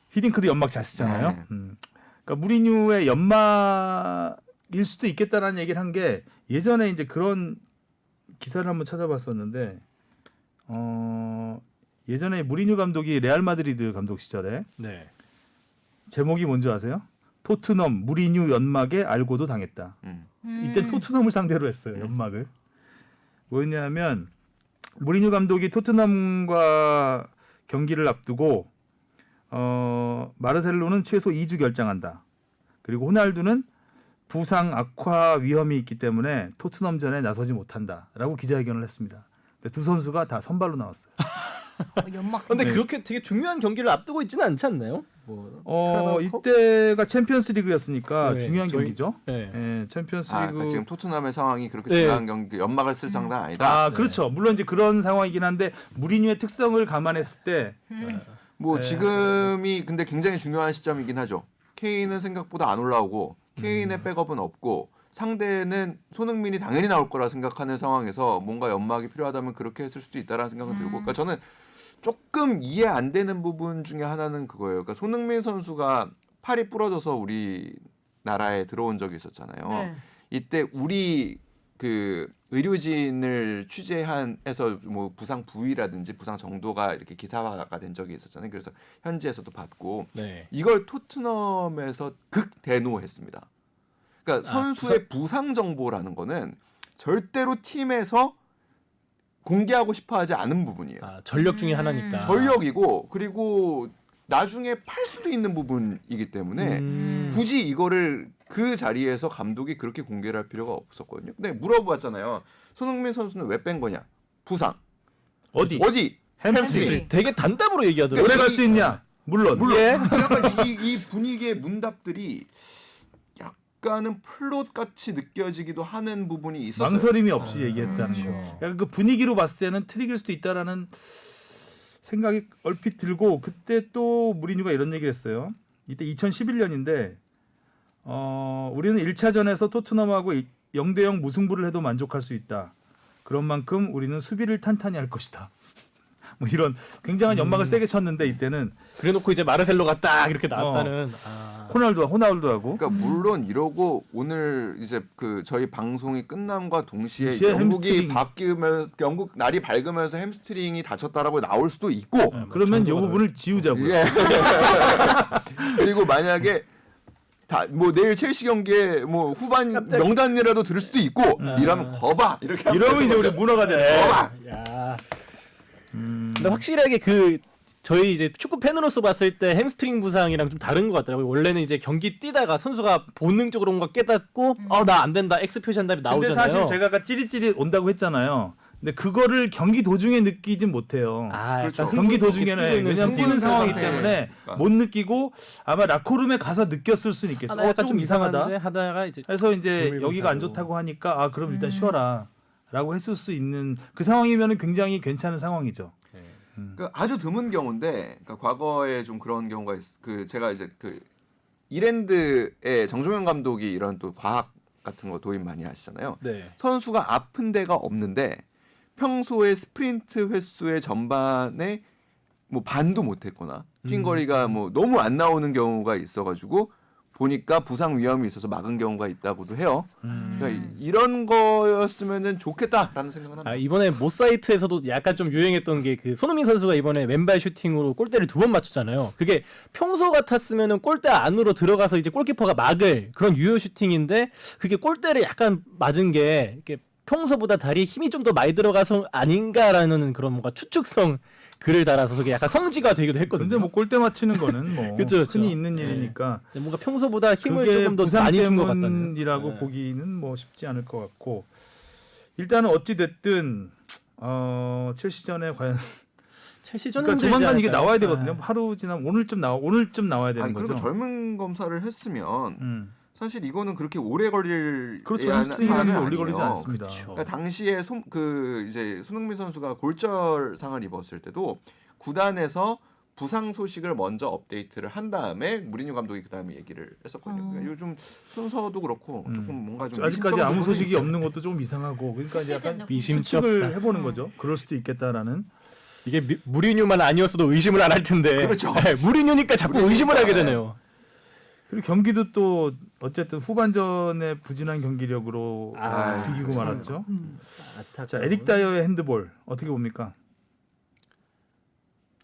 히딩크도 연막 잘 쓰잖아요. 네. 그러니까 무리뉴의 연막일 수도 있겠다라는 얘기를 한 게 예전에 이제 그런 기사를 한번 찾아봤었는데 예전에 무리뉴 감독이 레알 마드리드 감독 시절에 네. 제목이 뭔지 아세요? 토트넘 무리뉴 연막에 알고도 당했다. 이때 토트넘을 상대로 했어요. 연막을. 뭐였냐면 무리뉴 감독이 토트넘과 경기를 앞두고 마르셀로는 최소 2주 결장한다. 그리고 호날두는 부상 악화 위험이 있기 때문에 토트넘전에 나서지 못한다라고 기자회견을 했습니다. 근데 두 선수가 다 선발로 나왔어요. 연막. 근데 네. 그렇게 되게 중요한 경기를 앞두고 있지는 않지 않나요? 뭐 이때가 챔피언스리그였으니까 네, 중요한 저희- 경기죠. 네. 챔피언스리그. 그러니까 지금 토트넘의 상황이 그렇게 네. 중요한 경기 연막을 쓸 상대는 아니다. 그렇죠. 물론 이제 그런 상황이긴 한데 무리뉴의 특성을 감안했을 때 뭐 네. 지금이 근데 굉장히 중요한 시점이긴 하죠. 케인은 생각보다 안 올라오고 케인의 백업은 없고 상대는 손흥민이 당연히 나올 거라 생각하는 상황에서 뭔가 연막이 필요하다면 그렇게 했을 수도 있다라는 생각은 들고 그러니까 저는 조금 이해 안 되는 부분 중에 하나는 그거예요. 그러니까 손흥민 선수가 팔이 부러져서 우리나라에 들어온 적이 있었잖아요. 네. 이때 우리 그 의료진을 취재해서 뭐 부상 부위라든지 부상 정도가 이렇게 기사화가 된 적이 있었잖아요. 그래서 현지에서도 받고 네. 이걸 토트넘에서 극대노했습니다. 그러니까 선수의 부상 정보라는 거는 절대로 팀에서 공개하고 싶어하지 않은 부분이에요. 전력 중에 하나니까. 전력이고 그리고 나중에 팔 수도 있는 부분이기 때문에 굳이 이거를 그 자리에서 감독이 그렇게 공개를 할 필요가 없었거든요. 근데 물어봤잖아요. 손흥민 선수는 왜 뺀 거냐? 부상. 어디? 햄스트링. 되게 단답으로 얘기하더라고요. 오래 갈 수 있냐? 물론. 예. 약간 이 분위기의 문답들이 약간은 플롯 같이 느껴지기도 하는 부분이 있었어요. 망설임이 없이 얘기했다는 그렇죠. 거. 약간 그 분위기로 봤을 때는 트릭일 수도 있다라는 생각이 얼핏 들고 그때 또 무리뉴가 이런 얘기를 했어요. 이때 2011년인데 우리는 1차전에서 토트넘하고 0대0 무승부를 해도 만족할 수 있다. 그런 만큼 우리는 수비를 탄탄히 할 것이다. 뭐 이런 굉장한 연막을 세게 쳤는데 이때는 그래놓고 이제 마르셀로가 딱 이렇게 나왔다는. 호날두하고 그러니까 물론 이러고 오늘 이제 그 저희 방송이 끝남과 동시에 동시에 영국이 햄스트링. 바뀌면 영국 날이 밝으면서 햄스트링이 다쳤다라고 나올 수도 있고 그러면 이 정도가 부분을 지우자고요. 예. 그리고 만약에 뭐 내일 첼시 경기에 뭐 후반 명단이라도 들을 수도 있고 이러면 거봐 이렇게 하면 이러면 이제 우리 문어가 되네. 거봐. 야. 근데 확실하게 저희 이제 축구 팬으로서 봤을 때 햄스트링 부상이랑 좀 다른 것 같더라고요. 원래는 이제 경기 뛰다가 선수가 본능적으로 뭔가 깨닫고 나 안 된다 X 표시한 다음에 근데 나오잖아요. 사실 제가 아까 찌릿찌릿 온다고 했잖아요. 근데 그거를 경기 도중에 느끼진 못해요. 그렇죠. 약간 경기 흥분, 도중에는 뛰고 있는 왜냐면 뛰는 흥분 상황이기 상태. 때문에 그러니까. 못 느끼고 아마 라커룸에 가서 느꼈을 수는 있겠죠. 약간 조금 좀 이상하다. 이상한데 하다가 이제 그래서 이제 비밀 여기가 안 검사로. 좋다고 하니까 그럼 일단 쉬어라라고 했을 수 있는 그 상황이면 굉장히 괜찮은 상황이죠. 그러니까 아주 드문 경우인데 그러니까 과거에 좀 그런 경우가 제가 이제 그 이랜드의 정종현 감독이 이런 또 과학 같은 거 도입 많이 하시잖아요. 네. 선수가 아픈 데가 없는데 평소에 스프린트 횟수의 전반에 뭐 반도 못했거나 핀거리가 뭐 너무 안 나오는 경우가 있어가지고 보니까 부상 위험이 있어서 막은 경우가 있다고도 해요. 그러니까 이런 거였으면은 좋겠다라는 생각은 합니다. 이번에 모 사이트에서도 약간 좀 유행했던 게 그 손흥민 선수가 이번에 왼발 슈팅으로 골대를 2번 맞췄잖아요. 그게 평소 같았으면은 골대 안으로 들어가서 이제 골키퍼가 막을 그런 유효 슈팅인데 그게 골대를 약간 맞은 게 이렇게 평소보다 다리에 힘이 좀 더 많이 들어가서 아닌가라는 그런 뭔가 추측성 글을 달아서 그게 약간 성지가 되기도 했거든요. 근데 뭐 골대 맞히는 거는 뭐 그쵸, 그쵸. 흔히 있는 네. 일이니까 뭔가 평소보다 힘을 그게 조금 더 부상 많이 준 것 같다는. 때문이라고 네. 보기는 뭐 쉽지 않을 것 같고 일단은 어찌 됐든 첼시전에 과연 첼시전 그러니까 힘들지 조만간 이게 않을까요? 나와야 되거든요. 네. 하루 지나면 오늘쯤 나와야 되는 아니 거죠. 그리고 젊은 검사를 했으면 사실 이거는 그렇게 오래 걸릴 그렇죠. 사안은 햄스트링이 오래 아니에요. 걸리지 않습니다. 그렇죠. 그러니까 당시에 이제 손흥민 선수가 골절상을 입었을 때도 구단에서 부상 소식을 먼저 업데이트를 한 다음에 무리뉴 감독이 그 다음에 얘기를 했었거든요. 그러니까 요즘 순서도 그렇고 조금 뭔가 좀 아직까지 미심쩍은 아무 부분이 소식이 있어요. 없는 것도 좀 이상하고 그러니까 이제 약간 미심쩍다. 추측을 해보는 거죠. 그럴 수도 있겠다라는. 이게 무리뉴만 아니었어도 의심을 안 할 텐데. 그렇죠. 네, 무리뉴니까 자꾸 의심을 하게 되네요. 그리고 경기도 또 어쨌든 후반전에 부진한 경기력으로 비기고 참. 말았죠. 자, 자 에릭 다이어의 핸드볼 어떻게 봅니까?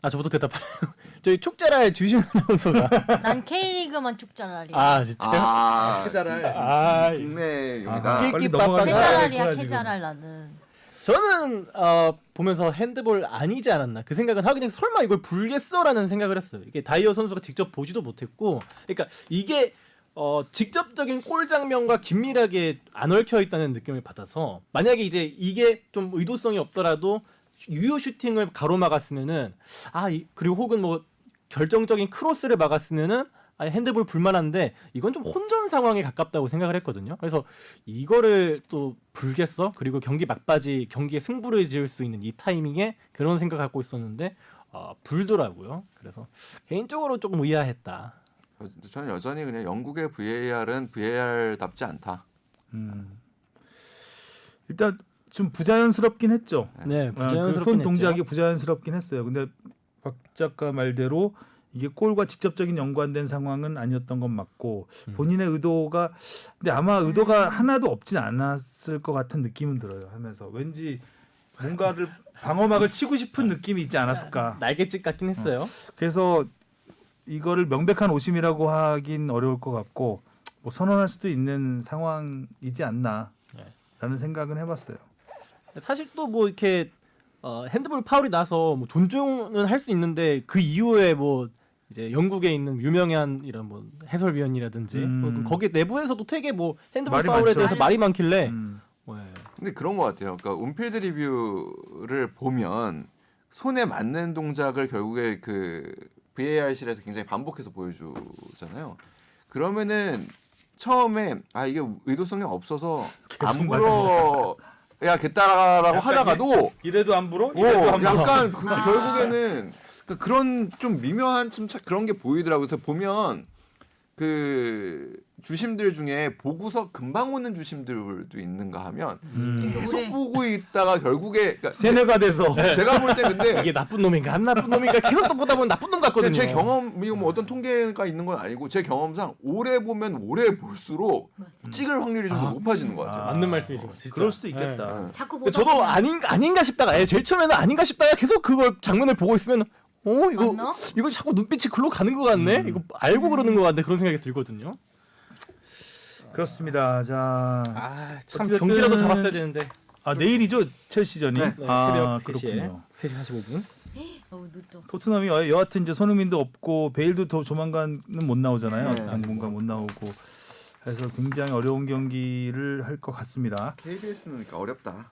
저부터 대답하네요. 저희 축제랄 주신 아나운서가. 난 K리그만 쭉 잘라리. 진짜요? 아, 국내입니다. 아, 빨리 끼끼 넘어가자. 캐자랄이야 그래가지고. 캐자랄 나는. 저는 보면서 핸드볼 아니지 않았나 그 생각은 하고 그냥 설마 이걸 불겠어라는 생각을 했어요. 이게 다이어 선수가 직접 보지도 못했고, 그러니까 이게 직접적인 골 장면과 긴밀하게 안 얽혀 있다는 느낌을 받아서 만약에 이제 이게 좀 의도성이 없더라도 유효 슈팅을 가로막았으면은 그리고 혹은 뭐 결정적인 크로스를 막았으면은 핸드볼 불만한데 이건 좀 혼전 상황에 가깝다고 생각을 했거든요. 그래서 이거를 또 불겠어? 그리고 경기 막바지 경기에 승부를 지을 수 있는 이 타이밍에 그런 생각 갖고 있었는데 불더라고요. 그래서 개인적으로 조금 의아했다. 저는 여전히 그냥 영국의 VAR은 VAR답지 않다. 일단 좀 부자연스럽긴 했죠. 네, 그손 부자연스럽긴 동작이 했죠. 부자연스럽긴 했어요. 근데 박 작가 말대로 이게 골과 직접적인 연관된 상황은 아니었던 건 맞고 본인의 의도가 근데 아마 의도가 하나도 없진 않았을 것 같은 느낌은 들어요. 하면서 왠지 뭔가를 방어막을 치고 싶은 느낌이 있지 않았을까. 날갯짓 같긴 했어요. 그래서 이거를 명백한 오심이라고 하긴 어려울 것 같고 뭐 선언할 수도 있는 상황이지 않나라는 생각은 해봤어요. 사실 또 뭐 이렇게 핸드볼 파울이 나서 뭐 존중은 할 수 있는데 그 이후에 뭐 이제 영국에 있는 유명한 이런 뭐 해설위원이라든지 뭐 거기 내부에서도 되게 뭐 핸드볼 말이 파울에 많죠. 대해서 말이 많길래 네. 근데 그런 것 같아요. 그러니까 온필드 리뷰를 보면 손에 맞는 동작을 결국에 그 VAR실에서 굉장히 반복해서 보여주잖아요. 그러면은 처음에 이게 의도성이 없어서 안 계속 불어 해야겠다라고 하다가도 이래도 안 불어? 이래도 안 불어. 약간 결국에는 그런 좀 미묘한 좀 그런 게 보이더라고요. 그래서 보면 그 주심들 중에 보고서 금방 오는 주심들도 있는가 하면 계속 오래. 보고 있다가 결국에 그러니까 세뇌가 돼서 제가 볼 때 근데 이게 나쁜 놈인가 안 나쁜 놈인가 계속 또 보다 보면 나쁜 놈 같거든요. 근데 제 경험 이거 뭐 어떤 통계가 있는 건 아니고 제 경험상 오래 보면 오래 볼수록 찍을 확률이 좀 더 높아지는 것 같아요. 맞는 말씀이신 것 같아요. 진짜. 그럴 수도 있겠다. 네. 자꾸 근데 보다 저도 보면 아닌가 싶다가 제일 처음에는 아닌가 싶다가 계속 그걸 장면을 보고 있으면 이거 맞나? 이거 자꾸 눈빛이 글로 가는 것 같네. 이거 알고 그러는 것 같네. 그런 생각이 들거든요. 그렇습니다. 자, 참 어쨌든- 경기라도 잡았어야 되는데. 내일이죠 첼시전이. 네, 아, 새벽 3시에 그렇군요. 3시 45분. 눈도. 토트넘이 여하튼 이제 손흥민도 없고 베일도 더 조만간은 못 나오잖아요. 네. 당분간 못 나오고 해서 굉장히 어려운 경기를 할 것 같습니다. KBS는 그러니까 어렵다.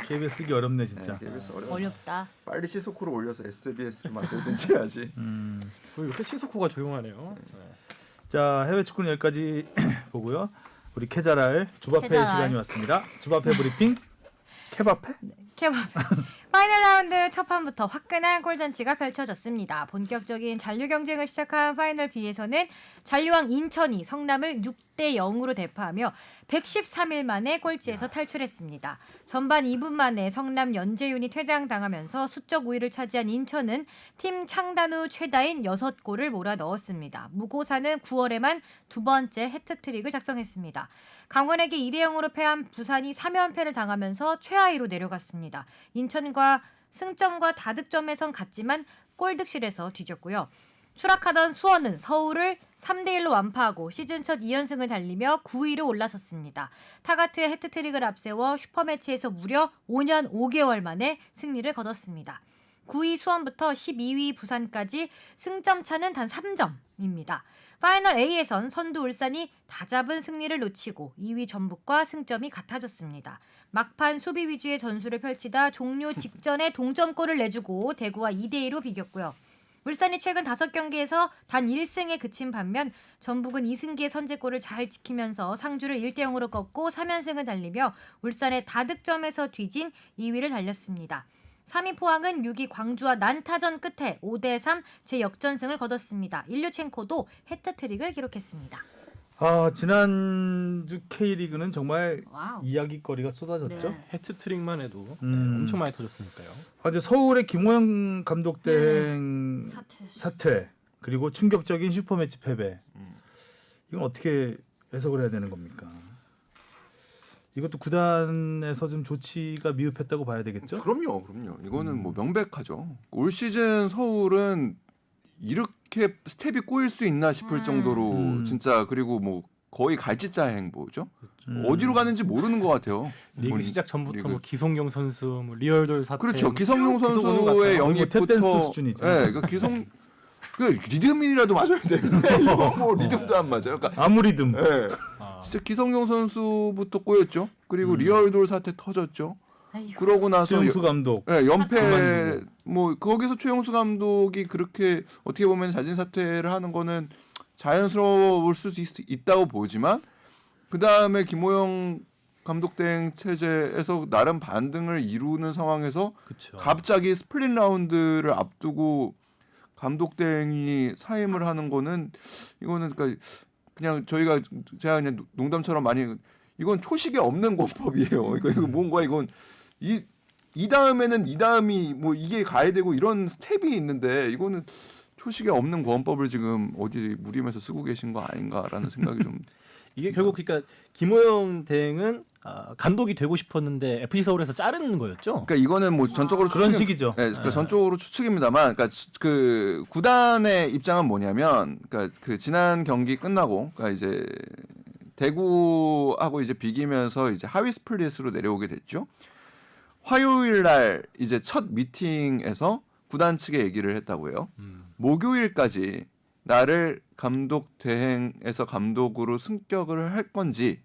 KBS 쓰기 어렵네 진짜. KBS 어렵다. 어렵다. 빨리 시소코를 올려서 SBS를 만들든지 해야지. 요새 시소코가 조용하네요. 자, 해외 축구는 여기까지 보고요. 우리 캐자랄 주바페 캐자랄. 시간이 왔습니다. 주바페 브리핑. 케바페? 케바페. 파이널 라운드 첫 판부터 화끈한 골잔치가 펼쳐졌습니다. 본격적인 잔류 경쟁을 시작한 파이널 B에서는 잔류왕 인천이 성남을 6대 0으로 대파하며 113일 만에 꼴찌에서 탈출했습니다. 전반 2분 만에 성남 연재윤이 퇴장당하면서 수적 우위를 차지한 인천은 팀 창단 후 최다인 6골을 몰아 넣었습니다. 무고사는 9월에만 두 번째 해트트릭을 작성했습니다. 강원에게 2대 0으로 패한 부산이 3연패를 당하면서 최하위로 내려갔습니다. 인천과 승점과 다득점에선 같지만 골득실에서 뒤졌고요. 추락하던 수원은 서울을 3대1로 완파하고 시즌 첫 2연승을 달리며 9위로 올라섰습니다. 타가트의 해트트릭을 앞세워 슈퍼매치에서 무려 5년 5개월 만에 승리를 거뒀습니다. 9위 수원부터 12위 부산까지 승점 차는 단 3점입니다. 파이널 A에선 선두 울산이 다잡은 승리를 놓치고 2위 전북과 승점이 같아졌습니다. 막판 수비 위주의 전술을 펼치다 종료 직전에 동점골을 내주고 대구와 2대2로 비겼고요. 울산이 최근 5경기에서 단 1승에 그친 반면 전북은 이승기의 선제골을 잘 지키면서 상주를 1대 0으로 꺾고 3연승을 달리며 울산의 다득점에서 뒤진 2위를 달렸습니다. 3위 포항은 6위 광주와 난타전 끝에 5대 3 재역전승을 거뒀습니다. 일류첸코도 해트트릭을 기록했습니다. 지난주 K리그는 정말 와우. 이야기거리가 쏟아졌죠. 네. 해트트릭만 해도 엄청 많이 터졌으니까요. 근데 서울의 김호영 감독 대행 사퇴 그리고 충격적인 슈퍼매치 패배. 이건 어떻게 해석을 해야 되는 겁니까? 이것도 구단에서 좀 조치가 미흡했다고 봐야 되겠죠? 그럼요. 이거는 뭐 명백하죠. 올 시즌 서울은 이렇게 스텝이 꼬일 수 있나 싶을 정도로 진짜 그리고 뭐 거의 갈짓자 행보죠. 어디로 가는지 모르는 것 같아요. 리그 이번 시작 전부터 리그. 뭐 기성용 선수, 뭐 리얼돌 사태. 그렇죠. 기성용 쭉 계속 오는 것 선수의 같아요. 탭댄스 영입부터 수준이죠. 네, 그 리듬이라도 맞아야 되는데 이거 뭐 리듬도 안 맞아요. 그러니까 아무 리듬. 네, 진짜 기성용 선수부터 꼬였죠. 그리고 리얼돌 사태 터졌죠. 아이고. 그러고 나서 최용수 감독. 네, 연패 그만두고. 뭐 거기서 최용수 감독이 그렇게 어떻게 보면 자진 사퇴를 하는 거는 자연스러울 수 있다고 보지만 그 다음에 김호영 감독 대행 체제에서 나름 반등을 이루는 상황에서 그렇죠. 갑자기 스플릿 라운드를 앞두고 감독 대행이 사임을 하는 거는 이거는 그러니까 그냥 제가 그냥 농담처럼 많이 이건 초식에 없는 권법이에요. 이거 뭔가 이건 이 다음에는 이 다음이 뭐 이게 가야 되고 이런 스텝이 있는데 이거는 초식에 없는 권법을 지금 어디 무림에서 쓰고 계신 거 아닌가라는 생각이 좀 이게 결국 그러니까 김호영 대행은 감독이 되고 싶었는데 FC 서울에서 자르는 거였죠. 그러니까 이거는 뭐 전적으로 그런 추측- 식이죠. 네, 그러니까 전적으로 추측입니다만, 그러니까 그 구단의 입장은 뭐냐면, 그러니까 그 지난 경기 끝나고, 그러니까 이제 대구하고 이제 비기면서 이제 하위 스플릿으로 내려오게 됐죠. 화요일 날 이제 첫 미팅에서 구단 측에 얘기를 했다고 해요. 목요일까지 나를 감독 대행에서 감독으로 승격을 할 건지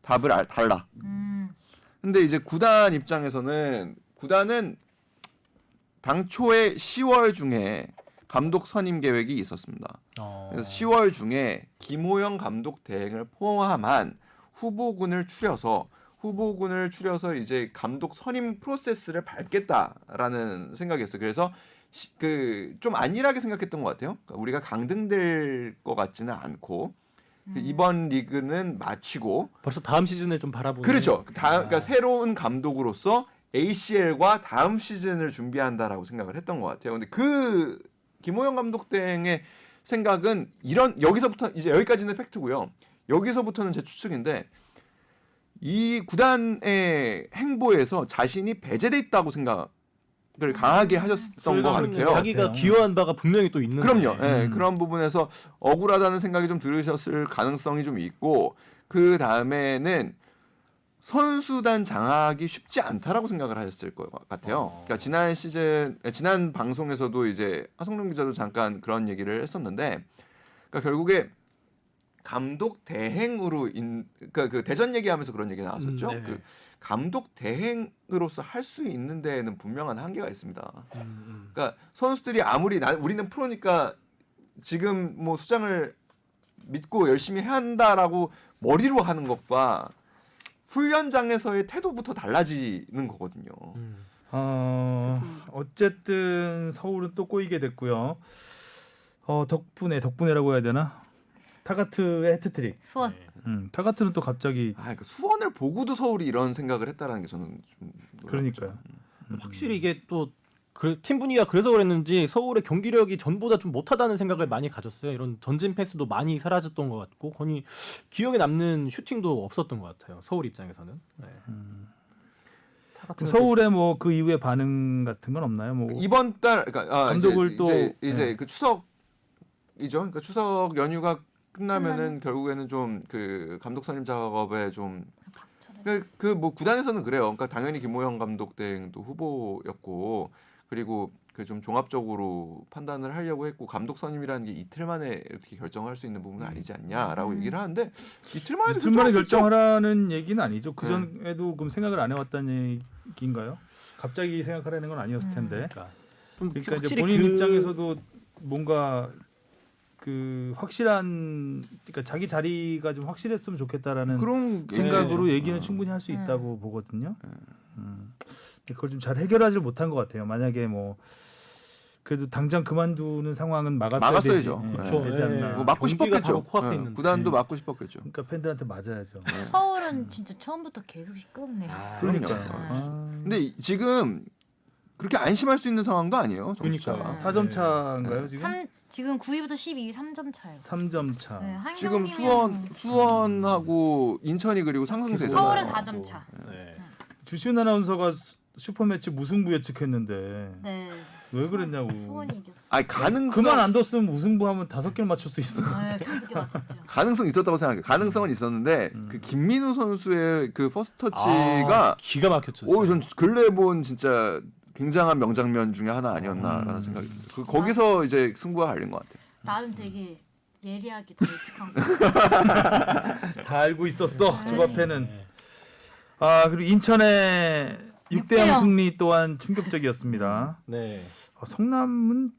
답을 달라. 근데 이제 구단 입장에서는 구단은 당초에 10월 중에 감독 선임 계획이 있었습니다. 그래서 10월 중에 김호영 감독 대행을 포함한 후보군을 추려서 후보군을 추려서 이제 감독 선임 프로세스를 밟겠다라는 생각이었어요. 그래서 그 좀 안일하게 생각했던 것 같아요. 그러니까 우리가 강등될 것 같지는 않고 그 이번 리그는 마치고 벌써 다음 시즌을 좀 바라보는. 그렇죠. 그러니까 새로운 감독으로서 ACL과 다음 시즌을 준비한다라고 생각을 했던 것 같아요. 근데 그 김호영 감독 땡의 생각은 여기서부터 이제 여기까지는 팩트고요. 여기서부터는 제 추측인데 이 구단의 행보에서 자신이 배제돼 있다고 생각을 강하게 하셨던 것 같아요. 자기가 기여한 바가 분명히 또 있는. 그럼요. 예, 그런 부분에서 억울하다는 생각이 좀 들으셨을 가능성이 좀 있고 그 다음에는 선수단 장악이 쉽지 않다라고 생각을 하셨을 것 같아요. 그러니까 지난 방송에서도 이제 하성룡 기자도 잠깐 그런 얘기를 했었는데, 그러니까 결국에 감독 대행으로 그러니까 그 대전 얘기하면서 그런 얘기 나왔었죠. 네. 그 감독 대행으로서 할 수 있는 데에는 분명한 한계가 있습니다. 그러니까 선수들이 아무리 우리는 프로니까 지금 뭐 수장을 믿고 열심히 해야 한다라고 머리로 하는 것과 훈련장에서의 태도부터 달라지는 거거든요. 어쨌든 서울은 또 꼬이게 됐고요. 덕분에라고 해야 되나? 타가트의 해트트릭. 수원. 타가트는 또 갑자기 그러니까 수원을 보고도 서울이 이런 생각을 했다라는 게 저는 좀 놀랍죠. 그러니까요. 확실히 이게 또 팀 분위기가 그래서 그랬는지 서울의 경기력이 전보다 좀 못하다는 생각을 많이 가졌어요. 이런 전진 패스도 많이 사라졌던 것 같고 거의 기억에 남는 슈팅도 없었던 것 같아요. 서울 입장에서는. 네. 그럼 서울의 뭐 그 이후에 반응 같은 건 없나요? 뭐 이번 달 그러니까 감독을 이제 네. 그 추석이죠. 그러니까 추석 연휴가 끝나면은 결국에는 좀 그 감독 선임 작업에 좀 그 뭐 구단에서는 그래요. 그러니까 당연히 김호영 감독 땡도 후보였고 그리고 그 좀 종합적으로 판단을 하려고 했고 감독 선임이라는 게 이틀 만에 이렇게 결정할 수 있는 부분은 아니지 않냐라고 얘기를 하는데 이틀 만에 결정하라는 얘기는 아니죠. 그 전에도 그럼 생각을 안 해왔다는 얘기인가요? 갑자기 생각하라는 건 아니었을 텐데. 그러니까 이제 본인 입장에서도 뭔가 그 확실한 그러니까 자기 자리가 좀 확실했으면 좋겠다라는 그런 생각으로 얘기는 충분히 할 수 있다고 보거든요. 그걸 좀 잘 해결하지 못한 것 같아요. 만약에 뭐 그래도 당장 그만두는 상황은 막았어야죠. 되지 않나. 뭐 막고 싶었겠죠. 코앞에 있는데. 구단도 막고 싶었겠죠. 그러니까 팬들한테 맞아야죠. 서울은 진짜 처음부터 계속 시끄럽네요. 그러니까. 근데 지금 그렇게 안심할 수 있는 상황도 아니에요. 점수차가. 4점 차인가요 지금? 지금 9위부터 12위 3점 차예요. 3점 차. 네, 한 지금 경기면 수원하고 인천이 그리고 상승세잖아요. 서울은 4점 차. 네. 주시은 아나운서가 슈퍼매치 무승부 예측했는데 네. 왜 그랬냐고. 수원이 이겼어. 아니 가능성 그만 안 뒀으면 무승부하면 5개를 맞출 수 있어. 네, 5개 맞췄죠. 가능성 있었다고 생각해요. 가능성은 있었는데 그 김민우 선수의 그 퍼스트 터치가 기가 막혔죠. 전 근래 본 진짜 굉장한 명장면 중에 하나 아니었나라는 생각이 듭니다. 거기서 이제 승부가 갈린 것 같아요. 나는 되게 예리하게 다 예측한 거. 다 알고 있었어. 네. 주바페는. 그리고 인천의 6대0 승리 또한 충격적이었습니다. 네. 성남은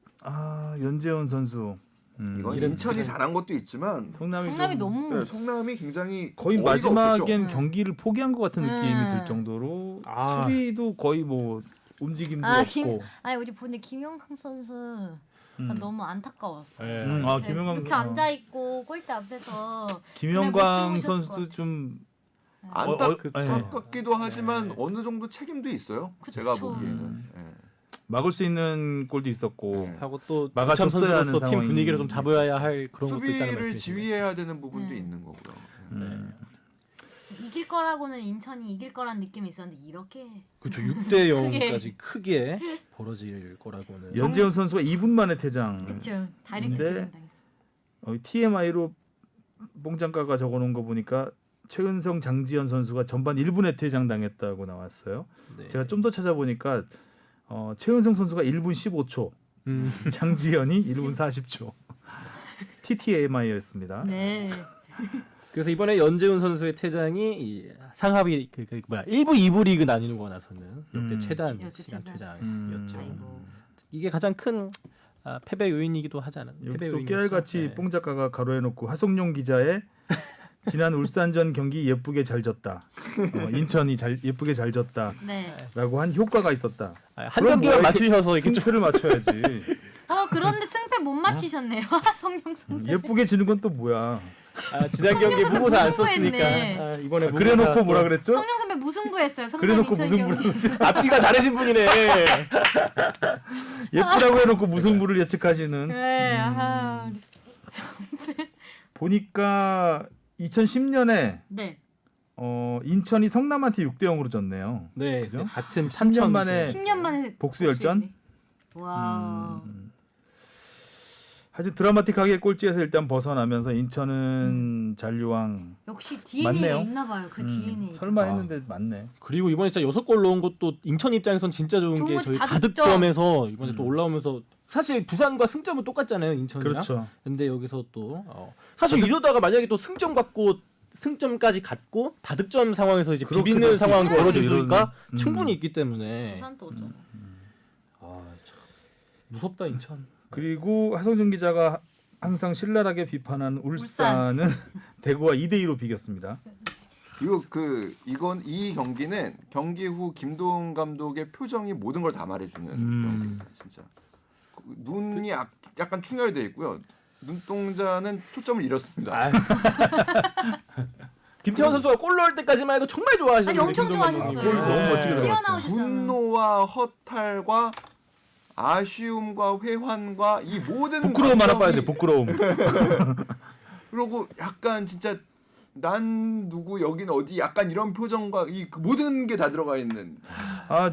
연재원 선수. 이건 인천이 잘한 것도 있지만 성남이 너무 성남이 굉장히 거의 어이가 마지막엔 없었죠. 경기를 포기한 것 같은 느낌이 들 정도로 수비도 거의 뭐 움직임도 없고. 아니 우리 보니 김용강 선수 너무 안타까웠어. 네. 김용강 이렇게 앉아 있고 골대 앞에서 김영광 그냥 못 선수도 주무셨을 좀 안타깝기도 하지만 어느 정도 책임도 있어요. 제가 그쵸. 보기에는. 예. 막을 수 있는 골도 있었고 네. 하고 또 막아줬어야 박찬 선수로서 하는 팀 상황이 분위기를 좀 잡아야 할 그런 것도 있다는 수비를 말씀이시죠. 지휘해야 되는 부분도 있는 거고요. 이길 거라고는 인천이 이길 거란 느낌이 있었는데 이렇게 그렇죠. 6대 0까지 크게 벌어질 거라고는. 연재원 선수가 2분 만에 퇴장. 그쵸 다이렉트 근데 퇴장당했어. TMI로 뽕장가가 적어놓은 거 보니까 최은성, 장지현 선수가 전반 1분에 퇴장당했다고 나왔어요. 네. 제가 좀 더 찾아보니까 최은성 선수가 1분 15초, 장지현이 1분 40초. TTMI였습니다. 네. 그래서 이번에 연재훈 선수의 퇴장이 이 상하이 1부 2부 리그 나뉘고 나서는 역대 최단 역대 시간 최단. 퇴장이었죠. 아이고. 이게 가장 큰 패배 요인이기도 하잖아요. 여기 패배 또 요인이겠죠. 깨알같이 네. 뽕 작가가 가로해놓고 하성룡 기자의 지난 울산전 경기 예쁘게 잘 졌다. 인천이 예쁘게 잘 졌다라고 네. 한 효과가 있었다. 한 그럼 경기만 뭐 맞추셔서 이렇게 좀 승패를 맞춰야지. 그런데 승패 못 맞히셨네요. 성령 승패. 예쁘게 지는 건 또 뭐야? 지난 경기 무고사 안 무승부했네. 썼으니까 이번에 무고사 그래놓고 또 뭐라 그랬죠? 성령 선배 무승부했어요. 성남 그래놓고 인천 무승부를 경기. 앞뒤가 다르신 분이네. 예쁘다고 해놓고 무승부를 예측하시는. 네. 보니까 2010년에 네. 인천이 성남한테 6대 0으로 졌네요. 네, 그죠? 같은 3년 만에 10년 만에 복수 열전. 와. 하여튼 드라마틱하게 꼴찌에서 일단 벗어나면서 인천은 잔류왕. 역시 DNA가 맞네요. 있나 봐요. 그 DNA. 설마 했는데 맞네. 그리고 이번에 진짜 6골 넣은 것도 인천 입장에선 진짜 좋은 좋은 게 거지, 저희 다득점. 다득점에서 이번에 또 올라오면서 사실 부산과 승점은 똑같잖아요, 인천이랑. 그렇죠. 근데 여기서 또 사실 이러다가 만약에 또 승점 갖고 승점까지 갖고 다득점 상황에서 이제 그렇게 비비는 될 수 상황 있어요. 벌어질 수 있으니까 이런, 충분히 있기 때문에 부산 또 어쩌나. 참 무섭다 인천. 그리고 하성준 기자가 항상 신랄하게 비판한 울산은 대구와 2대 2로 비겼습니다. 이 경기는 경기 후 김도훈 감독의 표정이 모든 걸 다 말해주는 경기입니다. 진짜 눈이 약간 충혈돼 있고요. 눈동자는 초점을 잃었습니다. 김태환 선수가 골 넣을 때까지만 해도 정말 좋아하시는데 아니, 엄청 김동관 좋아하셨어요. 감독이. 골 너무 멋지게 들어갔죠. 뛰어나오셨잖아요. 분노와 허탈과 아쉬움과 회환과 이 모든 부끄러움 하나 감정이- 빠야 돼. 부끄러움. 그리고 약간 진짜 난 누구 여긴 어디 약간 이런 표정과 그 모든 게 다 들어가 있는.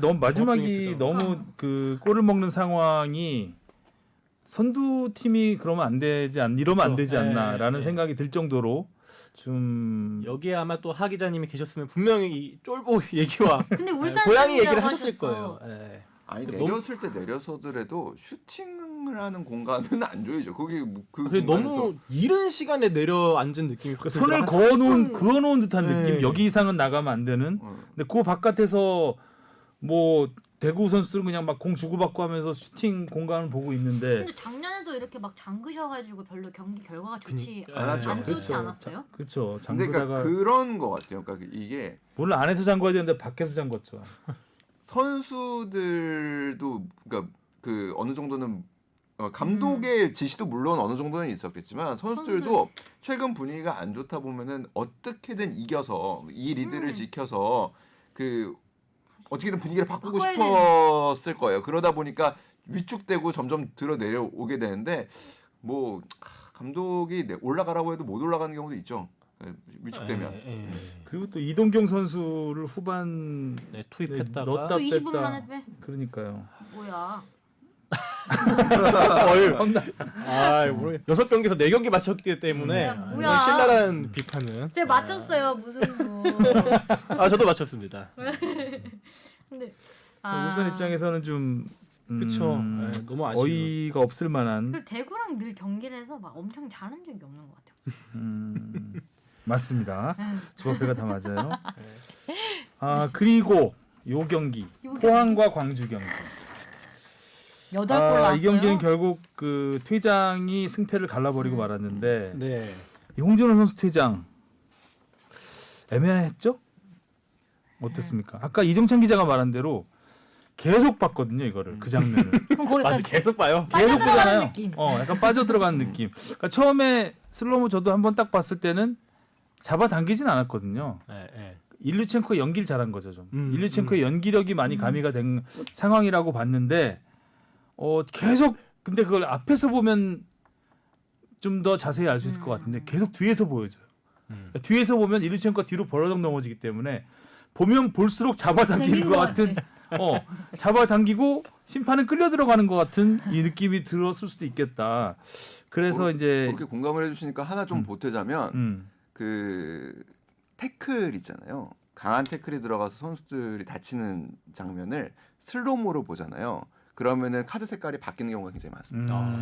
너무 마지막이 정확하게 너무 그 골을 먹는 상황이 선두 팀이 그러면 안 되지 이러면 안 되지 않나라는 생각이 들 정도로 좀 여기에 아마 또 하 기자님이 계셨으면 분명히 이 쫄보 얘기와 근데 울산 고양이 얘기를 팬이라고 하셨을 하셨어. 거예요. 예. 아니 너무- 내렸을 때 내려서더라도 슈팅을 하는 공간은 안 줘야죠. 거기 그 그게 공간에서 너무 이른 시간에 내려앉은 느낌이 손을 그어놓은 듯한 느낌. 네. 여기 이상은 나가면 안 되는. 근데 그 바깥에서 뭐 대구 선수들은 그냥 막 공 주고받고 하면서 슈팅 공간을 보고 있는데 근데 작년에도 이렇게 막 잠그셔가지고 별로 경기 결과가 좋지 않았죠. 안 좋지 그렇죠. 않았어요? 그렇죠. 근데 잠그다가 그러니까 그런 거 같아요. 그러니까 이게 물론 안에서 잠궈야 되는데 밖에서 잠궜죠. 선수들도 그러니까 그 어느 정도는 감독의 지시도 물론 어느 정도는 있었겠지만 선수들도 최근 분위기가 안 좋다 보면은 어떻게든 이겨서 이 리드를 지켜서 그 어떻게든 분위기를 바꾸고 바꿔야 싶었을 거예요. 그러다 보니까 위축되고 점점 들어 내려오게 되는데 뭐 감독이 올라가라고 해도 못 올라가는 경우도 있죠. 위축되면. 그리고 또 이동경 선수를 후반 네, 투입했다가 넣었다 또 20분 뺐다. 만에 빼? 그러니까요. 뭐야? 모르겠. 6경기에서 4경기 맞췄기 때문에 야, 뭐야. 이건 신랄한 비판은. 제가 맞췄어요 무슨 뭐. 저도 맞췄습니다. 근데 울산 입장에서는 좀 그렇죠. 너무 아쉬워. 어이가 없을 만한 그리고 대구랑 늘 경기를 해서 막 엄청 잘한 적이 없는 것 같아요. 맞습니다. 음. 조합배가 다 맞아요. 그리고 요 경기 포항과 광주 경기. 8골 나왔어요. 이 경기는 결국 그 퇴장이 승패를 갈라버리고 말았는데 네. 이 홍준호 선수 퇴장 애매했죠? 어땠습니까? 아까 이정찬 기자가 말한 대로 계속 봤거든요 이거를 그 장면을. 그럼 거기 맞아, 약간 계속 봐요. 계속 빠져들어가는 보잖아요. 느낌. 약간 빠져들어가는 느낌. 그러니까 처음에 슬로모 저도 한번 딱 봤을 때는 잡아당기진 않았거든요. 일류첸코의 연기를 잘한 거죠 좀. 일류첸코의 연기력이 많이 가미가 된 상황이라고 봤는데 계속 근데 그걸 앞에서 보면 좀 더 자세히 알 수 있을 것 같은데 계속 뒤에서 보여줘요. 그러니까 뒤에서 보면 일류첸코가 뒤로 벌어덩 넘어지기 때문에 보면 볼수록 잡아당기는 것 같은 잡아당기고 심판은 끌려 들어가는 것 같은 이 느낌이 들었을 수도 있겠다. 그래서 이제 그렇게 공감을 해주시니까 하나 좀 보태자면 그 태클 있잖아요. 강한 태클이 들어가서 선수들이 다치는 장면을 슬로모로 보잖아요. 그러면은 카드 색깔이 바뀌는 경우가 굉장히 많습니다.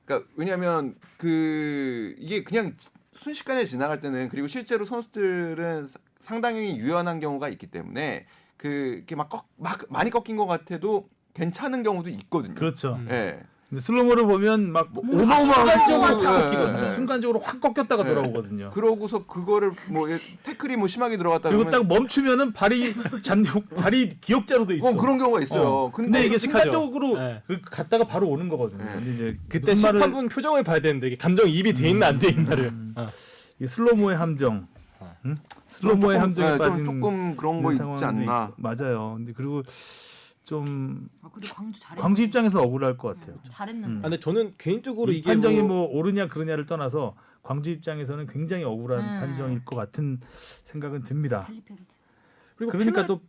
그러니까 왜냐하면 이게 그냥 순식간에 지나갈 때는 그리고 실제로 선수들은 상당히 유연한 경우가 있기 때문에 이렇게 막 많이 꺾인 것 같아도 괜찮은 경우도 있거든요. 그렇죠. 예. 근데 슬로모를 보면 막 순간적으로, 어마어마하게 예, 꺾이거든요. 예. 순간적으로 확 꺾였다가 예. 돌아오거든요. 그러고서 그거를 뭐 태클이 뭐 심하게 들어갔다 그리고 그러면 딱 멈추면은 발이 기역자로 돼 있어. 그런 경우가 있어요. 근데 이게 끔찍하죠. 순간적으로 네. 갔다가 바로 오는 거거든요. 네. 근데 이제 그때 무슨 말을- 심판분 표정을 봐야 되는데 이게 감정이입이 돼 있나 안 돼 있나를. 이 슬로모의 함정, 슬로모의 함정에 빠진 조금 그런 거 있지 상황도 않나. 있고. 맞아요. 근데 그리고 좀 그래도 광주 잘했네. 광주 입장에서 억울할 것 같아요. 잘했는데. 아, 근데 저는 개인적으로 이 이게 판정이 뭐 옳으냐 그르냐를 떠나서 광주 입장에서는 굉장히 억울한 판정일 것 같은 생각은 듭니다. 펠리페도 그리고 그러니까 또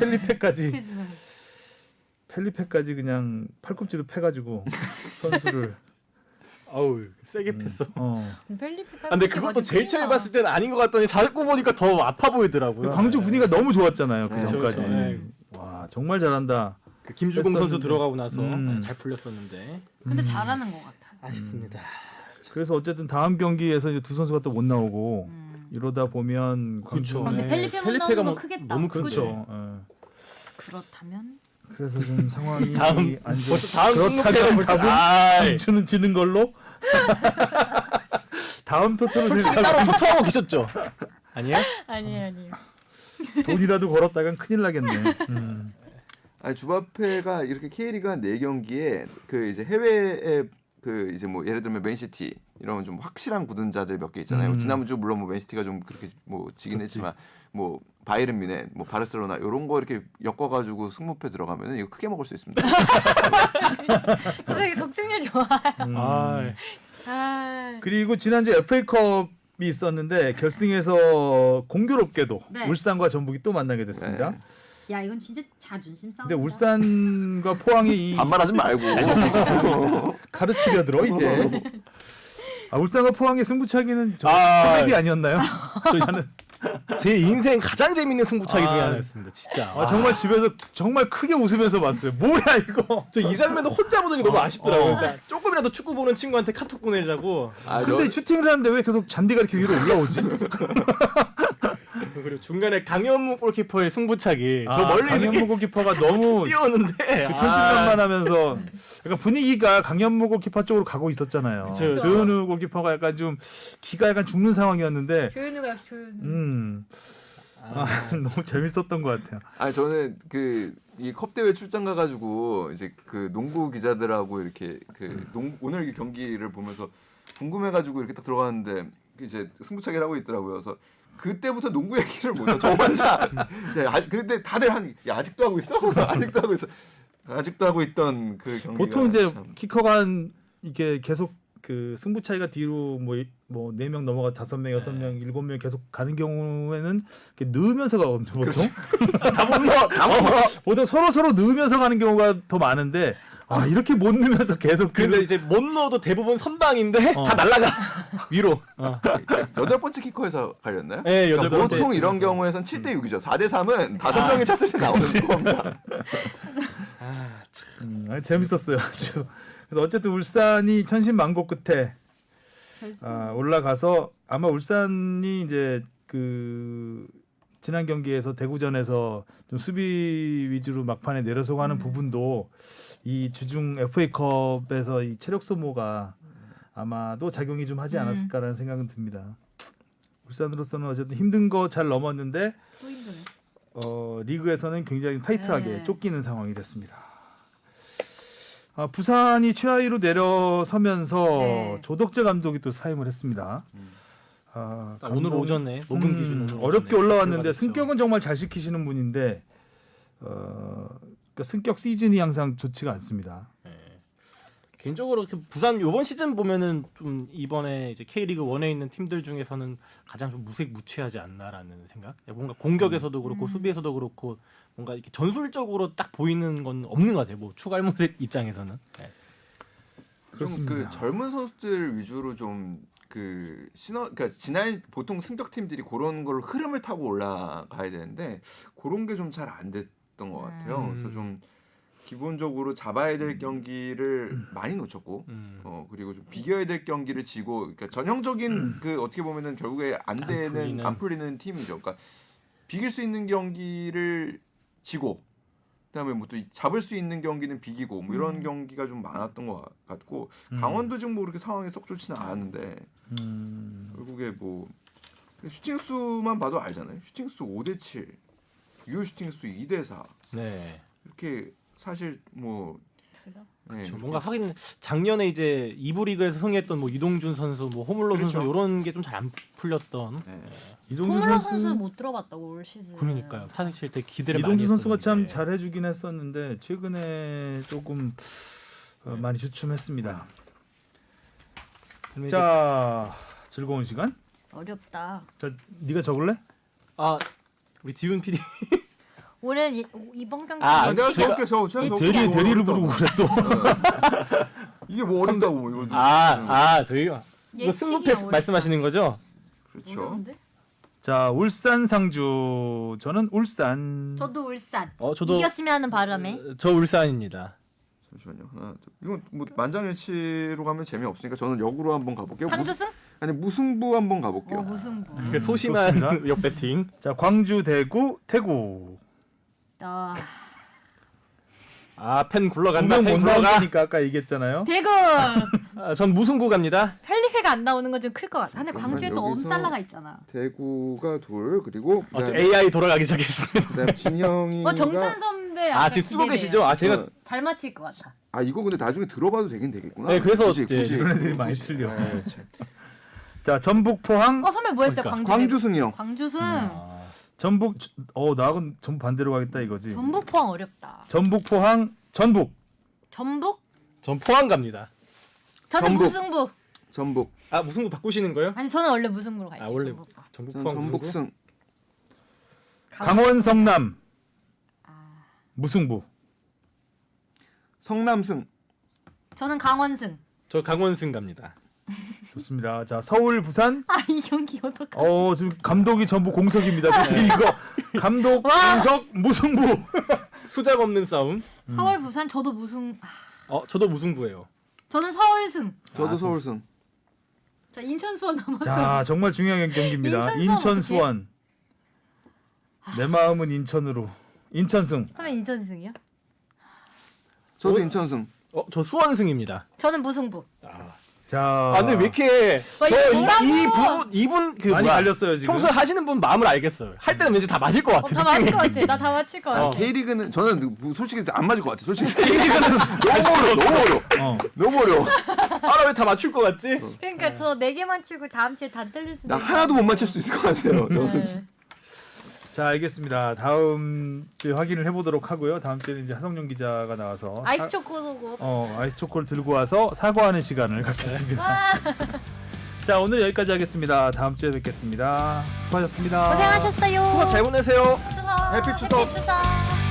펠리페까지 체즈는. 펠리페까지 그냥 팔꿈치도 패가지고 선수를 아우 세게 팼어. 펠리페. 아, 근데 그것도 제일 처음에 봤을 때는 아닌 것 같더니 자꾸 보니까 더 아파 보이더라고요. 광주 분위기가 너무 좋았잖아요. 그 네, 전까지. 그렇죠. 네. 와 정말 잘한다. 그 김주공 선수 했었는데. 들어가고 나서 음. 잘 풀렸었는데 근데 잘하는 것 같아. 아쉽습니다. 그래서 어쨌든 다음 경기에서 이제 두 선수가 또 못 나오고 이러다 보면 그렇죠. 광주- 근데 펠리페 못 펠리페가 나오는 거 뭐 크겠다. 너무 그지? 그렇죠. 예. 그렇다면 그래서 좀 상황이 다음 안 좋. 벌써 다음 그렇다면 승부패가 벌써 답은 아이. 광주는 지는 걸로. 다음 토토는 솔직히 따로 토토하고 계셨죠? 아니야? 아니에요. 돈이라도 걸었다간 큰일 나겠네. 아니 주바페가 이렇게 K리그 한 4경기에 그 이제 해외에 그 이제 뭐 예를 들면 맨시티 이런 좀 확실한 굳은자들 몇 개 있잖아요. 지난주 물론 뭐 맨시티가 좀 그렇게 뭐 지긴 했지만 뭐 바이에른 뮌헨, 뭐 바르셀로나 이런 거 이렇게 엮어가지고 승부패 들어가면은 이거 크게 먹을 수 있습니다. 선생님 적중률 좋아요. 아, 아. 그리고 지난주 FA컵이 있었는데 결승에서 공교롭게도 네. 울산과 전북이 또 만나게 됐습니다. 네. 야 이건 진짜 자존심 싸움. 근데 울산과 포항이 이 반말하지 말고. 가르치려 들어 이제. 울산과 포항의 승부차기는 저 아. 코미디 아니었나요? 제 인생 가장 재밌는 승부차기 중에 아. 하나였습니다. 진짜. 정말 집에서 정말 크게 웃으면서 봤어요. 뭐야 이거? 저 이 장면도 혼자 보는 게 너무 아쉽더라고요. 어. 그러니까 조금이라도 축구 보는 친구한테 카톡 보내려고. 아, 근데 슈팅을 하는데 왜 계속 잔디가 이렇게 위로 올라오지? 그리고 중간에 강현무 골키퍼의 승부차기. 저 멀리 강현무 골키퍼가 너무 뛰었는데 그 천진난만하면서 약간 분위기가 강현무 골키퍼 쪽으로 가고 있었잖아요. 그쵸. 조현우 골키퍼가 약간 좀 기가 약간 죽는 상황이었는데, 조현우가 역시 조현우. 너무 재밌었던 것 같아요. 아니 저는 그 이 컵 대회 출장 가가지고 이제 그 농구 기자들하고 이렇게 그 오늘 이 경기를 보면서 궁금해가지고 이렇게 딱 들어갔는데 이제 승부차기를 하고 있더라고요. 그래서 그때부터 농구 얘기를 못해. 저 혼자. 그런데 다들 야 아직도 하고 있어? 아직도 하고 있어. 아직도 하고 있던 그 경기가 보통 이제 참. 키커가 이게 계속 그 승부 차이가 뒤로 뭐 4명 넘어가 5명, 6명, 7명 계속 가는 경우에는 이렇게 넣으면서 가거든요. 보통. 다 못 넣어. 다 못 넣어. 보통 서로 넣으면서 가는 경우가 더 많은데 이렇게 못 넣으면서 계속 근데 이제 못 넣어도 대부분 선방인데 어. 다 날아가 위로. 8번째 키커에서 갈렸나요? 네, 그러니까 8번째 보통 이런 키커에서. 경우에선 7대 6이죠. 4대 3은 5명이 찼을 때 나오는 겁니다. 재밌었어요. 아주. 그래서 어쨌든 울산이 천신만고 끝에 올라가서 아마 울산이 이제 그 지난 경기에서 대구전에서 좀 수비 위주로 막판에 내려서고 하는 부분도 이 주중 FA컵에서 이 체력 소모가 아마도 작용이 좀 하지 않았을까라는 생각은 듭니다. 울산으로서는 어쨌든 힘든 거 잘 넘었는데 또 힘드네. 리그에서는 굉장히 타이트하게 네. 쫓기는 상황이 됐습니다. 부산이 최하위로 내려서면서 네. 조덕재 감독이 또 사임을 했습니다. 오늘 오전에 녹음 기준 오늘 어렵게 오전에 올라왔는데 출발했죠. 승격은 정말 잘 시키시는 분인데 그러니까 승격 시즌이 항상 좋지가 않습니다. 개인적으로 이렇게 부산 이번 시즌 보면은 좀 이번에 이제 K리그 1에 있는 팀들 중에서는 가장 좀 무색무취하지 않나라는 생각. 뭔가 공격에서도 그렇고 수비에서도 그렇고 뭔가 이렇게 전술적으로 딱 보이는 건 없는 것 같아요. 뭐 추갈무색 입장에서는. 네. 좀 그렇습니다. 그 젊은 선수들 위주로 좀 그 그러니까 지난 보통 승격 팀들이 그런 걸 흐름을 타고 올라가야 되는데 그런 게 좀 잘 안 됐던 것 같아요. 그래서 좀 기본적으로 잡아야 될 경기를 많이 놓쳤고, 그리고 좀 비겨야 될 경기를 지고, 그러니까 전형적인 그 어떻게 보면은 결국에 안 풀리는 팀이죠. 그러니까 비길 수 있는 경기를 지고, 그다음에 뭐 또 잡을 수 있는 경기는 비기고 뭐 이런 경기가 좀 많았던 것 같고 강원도 지금 뭐 그렇게 상황이 썩 좋지는 않았는데 결국에 뭐 슈팅 수만 봐도 알잖아요. 슈팅 수 5대7, 유효 슈팅 수 2대4 네. 이렇게 사실 뭐 네, 뭔가 하긴 작년에 이제 2부 리그에서 흥했던 뭐 이동준 선수, 뭐 호물로 그렇죠. 선수 이런 게 좀 잘 안 풀렸던. 네. 이동준 호물러 선수 선수 못 들어봤다고 올 시즌. 그러니까요. 사실 되게 기대를 많이 이동준 선수가 참 했었는데. 잘해주긴 했었는데 최근에 조금 많이 주춤했습니다. 그러면 자, 즐거운 시간. 어렵다. 자, 네가 적을래? 아 우리 지훈 PD 올해 이번 경기 아, 내가 예측이 적을게 제가 예측이 대리 안 대리를 부르고 그래 또. 이게 뭐 어렵다고 뭐 이거 저희가 이거 승부 예측이 패스 어렵다. 말씀하시는 거죠? 그렇죠. 어려운데? 자, 울산 상주. 저는 울산. 저도 울산. 저도 이겼으면 하는 바람에. 저 울산입니다. 잠시만요. 하나, 둘. 이건 뭐 만장일치로 가면 재미없으니까 저는 역으로 한번 가볼게요. 상주승? 아니 무승부 한번 가볼게요. 무승부. 그 소심한 좋습니다. 역 배팅. 자, 광주 대구 태구. 팬 굴러간다. 두명 팬 못 굴러가. 나온다니까 아까 얘기했잖아요. 대구. 전 무승부 갑니다. 펠리페가 안 나오는 건 좀 클 것 같아. 근데 광주에도 여기서- 엄살라가 있잖아. 대구가 둘 그리고 저 AI 돌아가기 시작했습니다. 그다음 진영이가 정찬 선배 지금 쓰고 계시죠? 제가 잘 맞힐 것 같아. 이거 근데 나중에 들어봐도 되긴 되겠구나. 네, 그래서 굳이, 이제 굳이. 이런 애들이 많이 틀려. 네, 참. 자, 전북 포항. 선배 뭐 했어요? 그러니까. 광주승이요. 광주승. 전북 나하고는 전부 반대로 가겠다 이거지. 전북 포항 어렵다. 전북 포항 전북. 전북? 전 포항 갑니다. 저는 전북. 무승부. 전북. 무승부 바꾸시는 거예요? 아니 저는 원래 무승부로 갈게요. 원래 전북. 전북 저는 포항 무승부? 전북승. 강원 성남. 무승부. 성남승. 저는 강원승. 저 강원승 갑니다. 좋습니다. 자, 서울 부산. 이 경기 어떡하지? 지금 감독이 전부 공석입니다. 이거 감독 와. 공석 무승부. 수작 없는 싸움. 서울 부산 저도 무승. 저도 무승부예요. 저는 서울승. 저도 서울승. 자 인천 수원 남았어요. 자, 정말 중요한 경기입니다. 인천 인천 수원 수원. 내 마음은 인천으로. 인천승. 하면 인천승이요? 저도 인천승. 저 수원승입니다. 저는 무승부. 자, 근데 왜 이렇게 와, 이거 뭐라고? 이분 그 많이 뭐야, 갈렸어요 지금. 평소에 하시는 분 마음을 알겠어요. 할 때는 왠지 다 맞을 것 같아. 다 맞을 것 같아. 나 다 맞힐 것 같아. K리그는 저는 솔직히 안 맞을 것 같아. 솔직히 K리그는 너무 어려워. 너무 어려워. 왜 다 맞출 것 같지? 그러니까 저 4개만 치고 다음 주에 다 틀릴 수도 나 있어. 하나도 못 맞힐 수 있을 것 같아요. 저는. 네. 자, 알겠습니다. 다음 주에 확인을 해보도록 하고요. 다음 주에는 이제 하성룡 기자가 나와서 아이스 초코도 아이스 초코를 들고 와서 사과하는 시간을 갖겠습니다. 자, 오늘 여기까지 하겠습니다. 다음 주에 뵙겠습니다. 수고하셨습니다. 고생하셨어요. 추석 잘 보내세요. 추석. 해피 추석. 해피 추석.